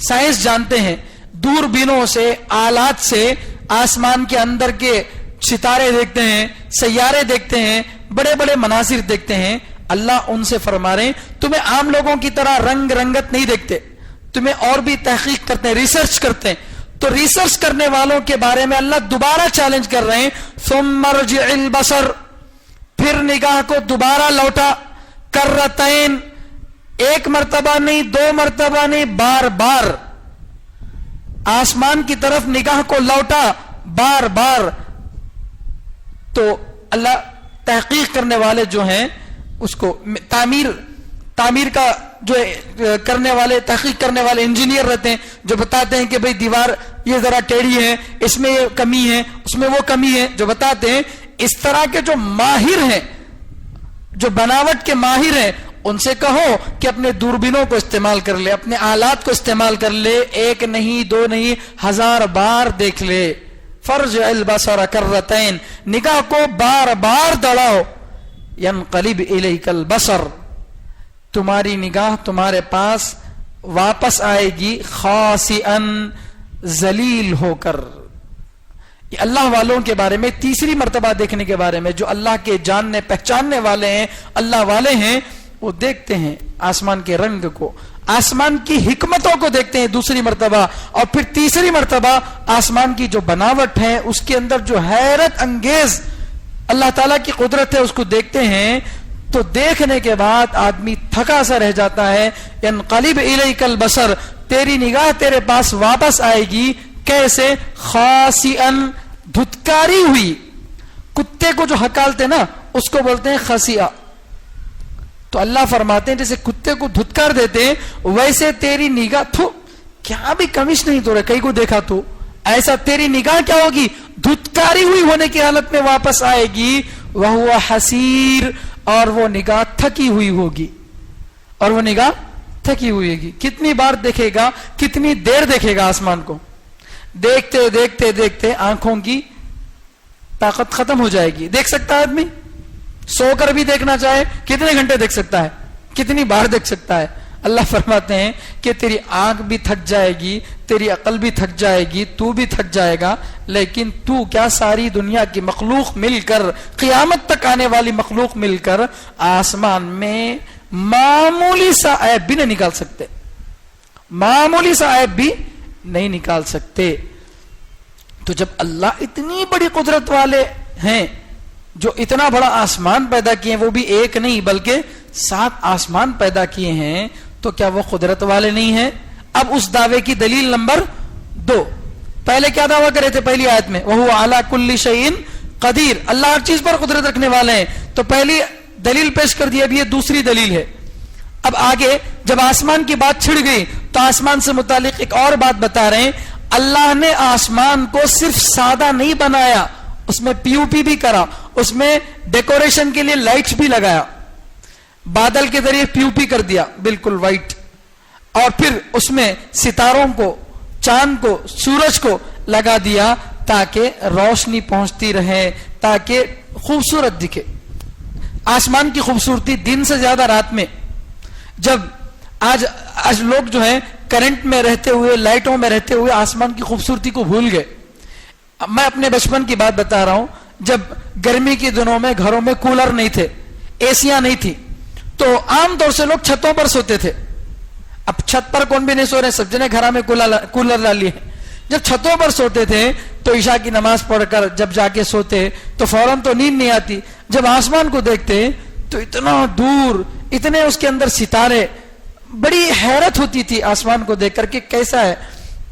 سائنس جانتے ہیں, دوربینوں سے, آلات سے آسمان کے اندر کے ستارے دیکھتے ہیں, سیارے دیکھتے ہیں, بڑے بڑے مناظر دیکھتے ہیں. اللہ ان سے فرما رہے ہیں تمہیں عام لوگوں کی طرح رنگ رنگت نہیں دیکھتے, تمہیں اور بھی تحقیق کرتے ہیں, ریسرچ کرتے ہیں. تو ریسرچ کرنے والوں کے بارے میں اللہ دوبارہ چیلنج کر رہے ہیں, ثم ارجع البصر, پھر نگاہ کو دوبارہ لوٹا, کرتین, ایک مرتبہ نہیں, دو مرتبہ نہیں, بار بار آسمان کی طرف نگاہ کو لوٹا, بار بار. تو اللہ تحقیق کرنے والے جو ہیں اس کو تعمیر کا جو کرنے والے, تحقیق کرنے والے انجینئر رہتے ہیں, جو بتاتے ہیں کہ بھئی دیوار یہ ذرا ٹیڑھی ہے, اس میں یہ کمی ہے, اس میں وہ کمی ہے, جو بتاتے ہیں. اس طرح کے جو ماہر ہیں, جو بناوٹ کے ماہر ہیں, ان سے کہو کہ اپنے دوربینوں کو استعمال کر لے, اپنے آلات کو استعمال کر لے, ایک نہیں, دو نہیں, 1000 بار دیکھ لے. فرجع البصر کرتین, نگاہ کو بار بار دوڑاؤ. ینقلب الیک البصر, تمہاری نگاہ تمہارے پاس واپس آئے گی خاسئا, ذلیل ہو کر. یہ اللہ والوں کے بارے میں تیسری مرتبہ دیکھنے کے بارے میں, جو اللہ کے جاننے پہچاننے والے ہیں, اللہ والے ہیں, وہ دیکھتے ہیں آسمان کے رنگ کو, آسمان کی حکمتوں کو دیکھتے ہیں دوسری مرتبہ, اور پھر تیسری مرتبہ آسمان کی جو بناوٹ ہے, اس کے اندر جو حیرت انگیز اللہ تعالیٰ کی قدرت ہے, اس کو دیکھتے ہیں. تو دیکھنے کے بعد آدمی تھکا سا رہ جاتا ہے. ینقلب الیک البصر, تیری نگاہ تیرے پاس واپس آئے گی. کیسے؟ خاسئا, دھتکاری ہوئی. کتے کو جو ہکالتے نا اس کو بولتے ہیں خسیہ. تو اللہ فرماتے ہیں جیسے کتے کو دھتکار دیتے ہیں, ویسے تیری نگاہ, تو کیا بھی کمش نہیں تو رہے, کئی کو دیکھا تو ایسا, تیری نگاہ کیا ہوگی؟ دھتکاری ہوئی ہونے کی حالت میں واپس آئے گی. وَهُوَ حَسِيرٌ, اور وہ نگاہ تھکی ہوئی ہوگی, اور وہ نگاہ تھکی ہوئی ہوگی. کتنی بار دیکھے گا, کتنی دیر دیکھے گا آسمان کو؟ دیکھتے دیکھتے دیکھتے آنکھوں کی طاقت ختم ہو جائے گی. دیکھ سکتا ہے آدمی؟ سو کر بھی دیکھنا چاہے کتنے گھنٹے دیکھ سکتا ہے, کتنی بار دیکھ سکتا ہے؟ اللہ فرماتے ہیں کہ تیری آنکھ بھی تھک جائے گی, تیری عقل بھی تھک جائے گی, تو بھی تھک جائے گا, لیکن تو کیا ساری دنیا کی مخلوق مل کر, قیامت تک آنے والی مخلوق مل کر آسمان میں معمولی سا عیب بھی نہیں نکال سکتے, معمولی سا عیب بھی نہیں نکال سکتے. تو جب اللہ اتنی بڑی قدرت والے ہیں, جو اتنا بڑا آسمان پیدا کیے ہیں، وہ بھی ایک نہیں بلکہ 7 آسمان پیدا کیے ہیں، تو کیا وہ قدرت والے نہیں ہیں؟ اب اس دعوے کی دلیل نمبر 2. پہلے کیا دعویٰ کرے تھے پہلی آیت میں؟ وَهُوَ عَلَى كُلِّ شَيْءٍ قدیر، اللہ ہر چیز پر قدرت رکھنے والے ہیں. تو پہلی دلیل پیش کر دی، اب یہ دوسری دلیل ہے. اب آگے جب آسمان کی بات چھڑ گئی تو آسمان سے متعلق ایک اور بات بتا رہے ہیں. اللہ نے آسمان کو صرف سادہ نہیں بنایا، اس میں پی او پی بھی کرا، اس میں ڈیکوریشن کے لیے لائٹس بھی لگایا، بادل کے ذریعے پی او پی کر دیا بالکل وائٹ، اور پھر اس میں ستاروں کو، چاند کو، سورج کو لگا دیا تاکہ روشنی پہنچتی رہے، تاکہ خوبصورت دکھے. آسمان کی خوبصورتی دن سے زیادہ رات میں. جب آج لوگ جو ہیں کرنٹ میں رہتے ہوئے، لائٹوں میں رہتے ہوئے آسمان کی خوبصورتی کو بھول گئے. میں اپنے بچپن کی بات بتا رہا ہوں، جب گرمی کے دنوں میں گھروں میں کولر نہیں تھے، ایسیاں نہیں تھی، تو عام طور سے لوگ چھتوں پر سوتے تھے. اب چھت پر کون بھی نہیں سو رہے، سب جنے گھر میں کولر لا لیے. جب چھتوں پر سوتے تھے تو عشاء کی نماز پڑھ کر جب جا کے سوتے تو فوراً تو نیند نہیں آتی. جب آسمان کو دیکھتے تو اتنا دور، اتنے اس کے اندر ستارے، بڑی حیرت ہوتی تھی آسمان کو دیکھ کر کہ کیسا ہے.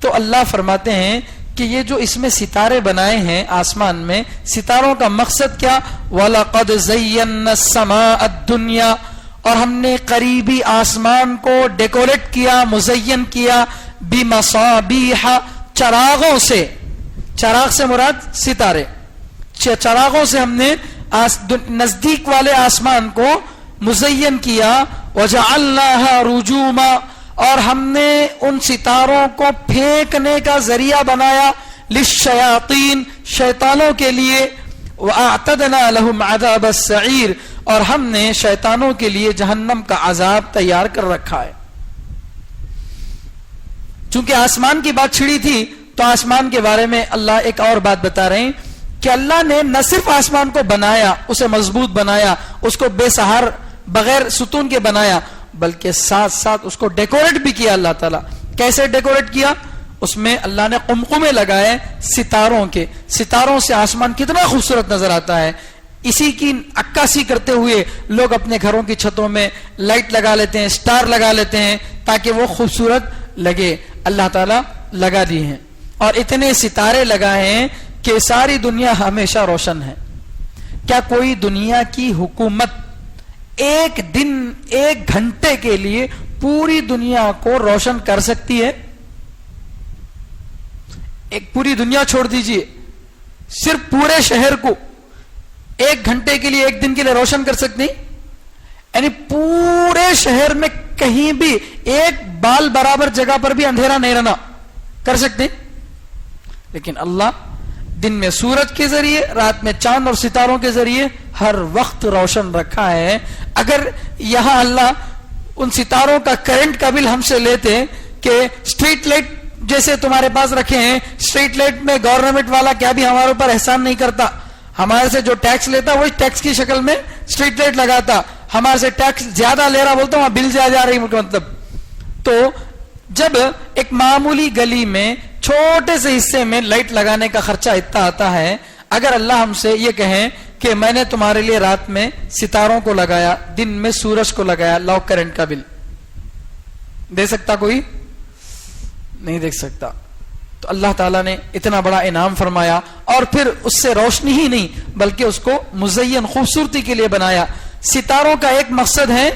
تو اللہ فرماتے ہیں کہ یہ جو اس میں ستارے بنائے ہیں آسمان میں، ستاروں کا مقصد کیا؟ وَلَقَدْ زَيَّنَّا السَّمَاءَ الدُّنْيَا، اور ہم نے قریبی آسمان کو ڈیکوریٹ کیا، مزین کیا، بِمَصَابِيحَ، چراغوں سے. چراغ سے مراد ستارے. چراغوں سے ہم نے نزدیک والے آسمان کو مزین کیا. وَجَعَلْنَاهَا رُجُومًا، اور ہم نے ان ستاروں کو پھینکنے کا ذریعہ بنایا، لِلشَّيَاطِينَ، شیطانوں کے لیے. وَأَعْتَدْنَا لَهُمْ عَذَابَ السَّعِيرِ، اور ہم نے شیطانوں کے لیے جہنم کا عذاب تیار کر رکھا ہے. چونکہ آسمان کی بات چھڑی تھی تو آسمان کے بارے میں اللہ ایک اور بات بتا رہے ہیں کہ اللہ نے نہ صرف آسمان کو بنایا، اسے مضبوط بنایا، اس کو بے سہار بغیر ستون کے بنایا، بلکہ ساتھ ساتھ اس کو ڈیکوریٹ بھی کیا. اللہ تعالیٰ کیسے ڈیکوریٹ کیا؟ اس میں اللہ نے قمقمے لگائے ستاروں کے. ستاروں سے آسمان کتنا خوبصورت نظر آتا ہے. اسی کی عکاسی کرتے ہوئے لوگ اپنے گھروں کی چھتوں میں لائٹ لگا لیتے ہیں، سٹار لگا لیتے ہیں تاکہ وہ خوبصورت لگے. اللہ تعالیٰ لگا دی ہیں، اور اتنے ستارے لگائے ہیں کہ ساری دنیا ہمیشہ روشن ہے. کیا کوئی دنیا کی حکومت ایک دن، ایک گھنٹے کے لیے پوری دنیا کو روشن کر سکتی ہے؟ ایک پوری دنیا چھوڑ دیجئے، صرف پورے شہر کو ایک گھنٹے کے لیے، ایک دن کے لیے روشن کر سکتی؟ یعنی پورے شہر میں کہیں بھی ایک بال برابر جگہ پر بھی اندھیرا نہیں رہنا کر سکتے. لیکن اللہ دن میں سورج کے ذریعے، رات میں چاند اور ستاروں کے ذریعے ہر وقت روشن رکھا ہے. اگر یہاں اللہ ان ستاروں کا کرنٹ کا بل ہم سے لیتے کہ اسٹریٹ لائٹ جیسے تمہارے پاس رکھے ہیں، اسٹریٹ لائٹ میں گورنمنٹ والا کیا بھی ہمارے اوپر احسان نہیں کرتا؟ ہمارے سے جو ٹیکس لیتا وہی ٹیکس کی شکل میں اسٹریٹ لائٹ لگاتا. ہمارے سے ٹیکس زیادہ لے رہا بولتا ہوں بل زیادہ آ رہی مطلب. تو جب ایک معمولی گلی میں چھوٹے سے حصے میں لائٹ لگانے کا خرچہ اتنا آتا ہے، اگر اللہ ہم سے یہ کہیں کہ میں نے تمہارے لیے رات میں ستاروں کو لگایا، دن میں سورج کو لگایا، لاؤ کرنٹ کا بل، دے سکتا کوئی؟ نہیں دیکھ سکتا. تو اللہ تعالیٰ نے اتنا بڑا انعام فرمایا، اور پھر اس سے روشنی ہی نہیں بلکہ اس کو مزین، خوبصورتی کے لیے بنایا. ستاروں کا ایک مقصد ہے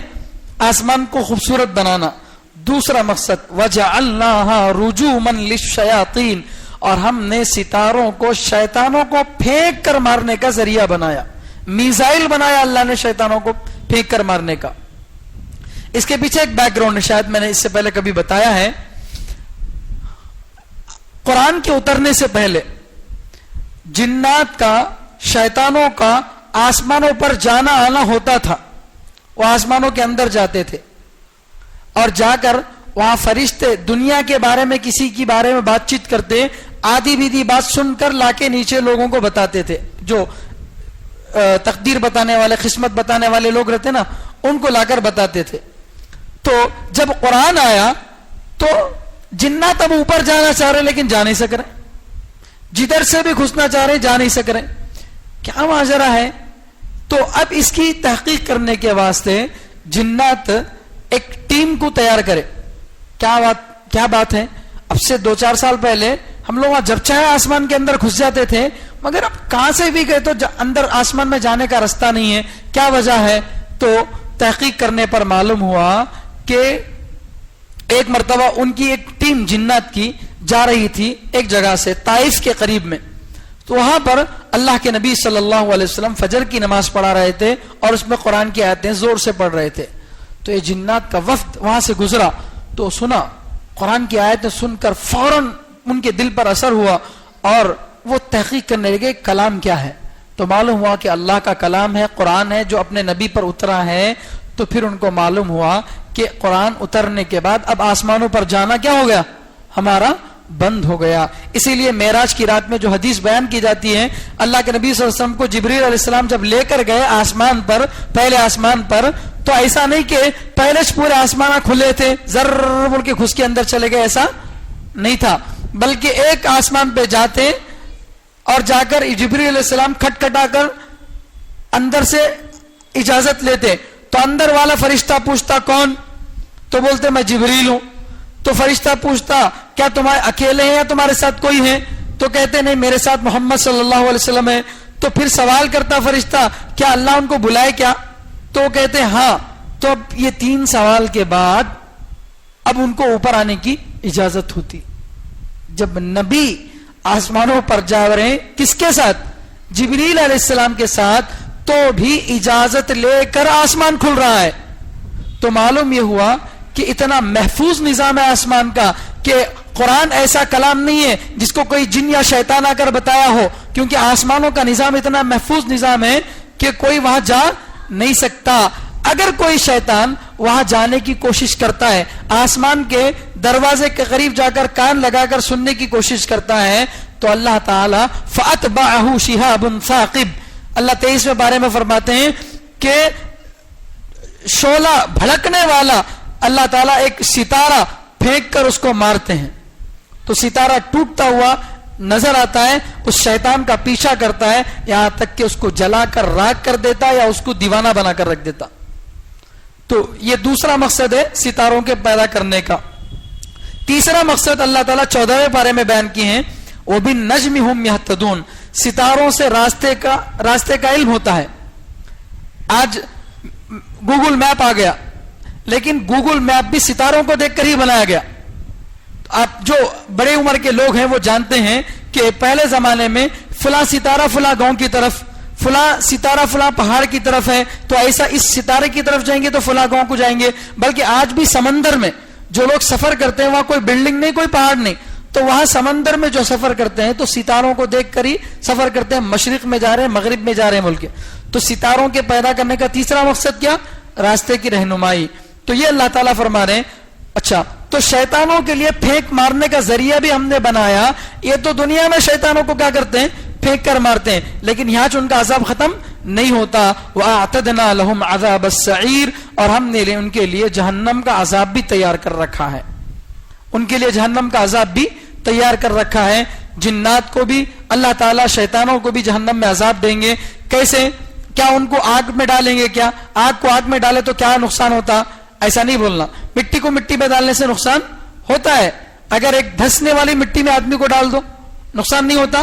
آسمان کو خوبصورت بنانا، دوسرا مقصد وَجَعَلْنَاهَا رُجُومًا لِلشَّيَاطِينَ، اور ہم نے ستاروں کو شیطانوں کو پھینک کر مارنے کا ذریعہ بنایا. میزائل بنایا اللہ نے شیطانوں کو پھینک کر مارنے کا. اس کے پیچھے ایک بیک گراؤنڈ ہے، شاید میں نے اس سے پہلے کبھی بتایا ہے. قرآن کے اترنے سے پہلے جنات کا، شیطانوں کا آسمانوں پر جانا آنا ہوتا تھا. وہ آسمانوں کے اندر جاتے تھے اور جا کر وہاں فرشتے دنیا کے بارے میں، کسی کی بارے میں بات چیت کرتے، آدھی بیدھی بات سن کر لا کے نیچے لوگوں کو بتاتے تھے. جو تقدیر بتانے والے، قسمت بتانے والے لوگ رہتے نا، ان کو لا کر بتاتے تھے. تو جب قرآن آیا تو جنات اب اوپر جانا چاہ رہے لیکن جا نہیں سک رہے، جدھر سے بھی گھسنا چاہ رہے جا نہیں سک رہے. کیا ماجرا ہے؟ تو اب اس کی تحقیق کرنے کے واسطے جنات ایک ٹیم کو تیار کرے. کیا بات ہے، اب سے 2-4 سال پہلے ہم لوگ وہاں جب چاہے آسمان کے اندر گھس جاتے تھے، مگر اب کہاں سے بھی گئے تو اندر آسمان میں جانے کا راستہ نہیں ہے. کیا وجہ ہے؟ تو تحقیق کرنے پر معلوم ہوا کہ ایک مرتبہ ان کی ایک ٹیم جنات کی جا رہی تھی ایک جگہ سے طائف کے قریب میں. تو وہاں پر اللہ کے نبی صلی اللہ علیہ وسلم فجر کی نماز پڑھا رہے تھے اور اس میں قرآن کی آیتیں زور سے پڑھ رہے تھے. تو یہ جنات کا وفد وہاں سے گزرا تو سنا قرآن کی آیتیں سن کر فوراً ان کے دل پر اثر ہوا اور وہ تحقیق کرنے لگے کلام کیا ہے. تو معلوم ہوا کہ اللہ کا کلام ہے، قرآن ہے جو اپنے نبی پر اترا ہے. تو پھر ان کو معلوم ہوا کہ قرآن اترنے کے بعد اب آسمانوں پر جانا کیا ہو گیا، ہمارا بند ہو گیا. اسی لیے معراج کی رات میں جو حدیث بیان کی جاتی ہے، اللہ کے نبی صلی اللہ علیہ وسلم کو جبریل علیہ السلام جب لے کر گئے آسمان پر، پہلے آسمان پر، تو ایسا نہیں کہ پہلے پورے آسمان کھلے تھے زر بول کے گھس کے اندر چلے گئے، ایسا نہیں تھا، بلکہ ایک آسمان پہ جاتے اور جا کر جبریل علیہ السلام کھٹکھٹا کر اندر سے اجازت لیتے. تو اندر والا فرشتہ پوچھتا کون؟ تو بولتے میں جبریل ہوں. تو فرشتہ پوچھتا کیا تمہارے اکیلے ہیں یا تمہارے ساتھ کوئی ہے؟ تو کہتے نہیں میرے ساتھ محمد صلی اللہ علیہ وسلم ہے. تو پھر سوال کرتا فرشتہ کیا اللہ ان کو بلائے کیا؟ تو کہتے ہاں. تو اب یہ 3 سوال کے بعد اب ان کو اوپر آنے کی اجازت ہوتی. جب نبی آسمانوں پر جا رہے ہیں کس کے ساتھ؟ جبریل علیہ السلام کے ساتھ، تو بھی اجازت لے کر آسمان کھل رہا ہے. تو معلوم یہ ہوا کہ اتنا محفوظ نظام ہے آسمان کا کہ قرآن ایسا کلام نہیں ہے جس کو کوئی جن یا شیطان آ کر بتایا ہو، کیونکہ آسمانوں کا نظام اتنا محفوظ نظام ہے کہ کوئی وہاں جا نہیں سکتا. اگر کوئی شیطان وہاں جانے کی کوشش کرتا ہے، آسمان کے دروازے کے قریب جا کر کان لگا کر سننے کی کوشش کرتا ہے، تو اللہ تعالی فَأَتْبَعَهُ شِهَابٌ ثَاقِبٌ، اللہ 23ویں بارے میں فرماتے ہیں کہ شعلہ بھڑکنے والا اللہ تعالیٰ ایک ستارہ پھینک کر اس کو مارتے ہیں. تو ستارہ ٹوٹتا ہوا نظر آتا ہے، اس شیطان کا پیچھا کرتا ہے یہاں تک کہ اس کو جلا کر راکھ کر دیتا یا اس کو دیوانہ بنا کر رکھ دیتا. تو یہ دوسرا مقصد ہے ستاروں کے پیدا کرنے کا. تیسرا مقصد اللہ تعالیٰ 14ویں پارے میں بیان کیے ہیں، وَبِالنَّجْمِ هُمْ يَهْتَدُونَ، ستاروں سے راستے کا علم ہوتا ہے. آج گوگل میپ آ گیا، لیکن گوگل میپ بھی ستاروں کو دیکھ کر ہی بنایا گیا. آپ جو بڑے عمر کے لوگ ہیں وہ جانتے ہیں کہ پہلے زمانے میں فلاں ستارہ فلاں گاؤں کی طرف، فلاں ستارہ فلاں پہاڑ کی طرف ہے، تو ایسا اس ستارے کی طرف جائیں گے تو فلاں گاؤں کو جائیں گے. بلکہ آج بھی سمندر میں جو لوگ سفر کرتے ہیں وہاں کوئی بلڈنگ نہیں، کوئی پہاڑ نہیں، تو وہاں سمندر میں جو سفر کرتے ہیں تو ستاروں کو دیکھ کر ہی سفر کرتے ہیں، مشرق میں جا رہے ہیں مغرب میں جا رہے ہیں ملک. تو ستاروں کے پیدا کرنے کا تیسرا مقصد کیا؟ راستے کی رہنمائی. تو یہ اللہ تعالیٰ فرما رہے ہیں. اچھا، تو شیطانوں کے لیے پھینک مارنے کا ذریعہ بھی ہم نے بنایا. یہ تو دنیا میں شیطانوں کو کیا کرتے ہیں؟ پھینک کر مارتے ہیں، لیکن یہاں جو ان کا عذاب ختم نہیں ہوتا. وَأَعْتَدْنَا لَهُمْ عَذَابَ السَّعِيرِ، اور ہم نے ان کے لیے جہنم کا عذاب بھی تیار کر رکھا ہے. ان کے لیے جہنم کا عذاب بھی تیار کر رکھا ہے. جنات کو بھی اللہ تعالیٰ، شیطانوں کو بھی جہنم میں عذاب دیں گے. کیسے؟ کیا ان کو آگ میں ڈالیں گے؟ کیا آگ کو آگ میں ڈالے تو کیا نقصان ہوتا؟ ایسا نہیں بولنا. مٹی کو مٹی میں ڈالنے سے نقصان ہوتا ہے. اگر ایک دھسنے والی مٹی میں آدمی کو ڈال دو نقصان نہیں ہوتا؟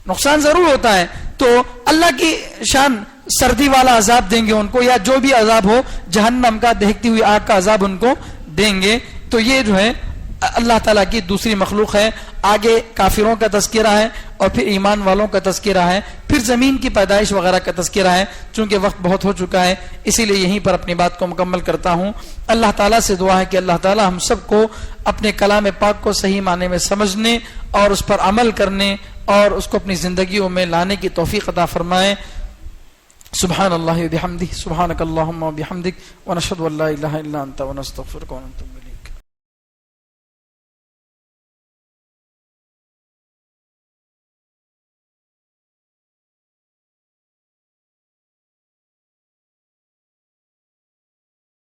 نقصان ضرور ہوتا ہے. تو اللہ کی شان سردی والا عذاب دیں گے ان کو، یا جو بھی عذاب ہو جہنم کا، دہکتی ہوئی آگ کا عذاب ان کو دیں گے. تو یہ جو ہے اللہ تعالیٰ کی دوسری مخلوق ہے. آگے کافروں کا تذکرہ ہے اور پھر ایمان والوں کا تذکرہ ہے، پھر زمین کی پیدائش وغیرہ کا تذکرہ ہے. چونکہ وقت بہت ہو چکا ہے اسی لیے یہیں پر اپنی بات کو مکمل کرتا ہوں. اللہ تعالیٰ سے دعا ہے کہ اللہ تعالیٰ ہم سب کو اپنے کلام پاک کو صحیح معنی میں سمجھنے اور اس پر عمل کرنے اور اس کو اپنی زندگیوں میں لانے کی توفیق عطا فرمائے. سبحان اللہ و بحمدہ، سبحانک اللہم و بحمدک، ونشہد ان لا الہ الا انت ونستغفرک ونتوب الیک.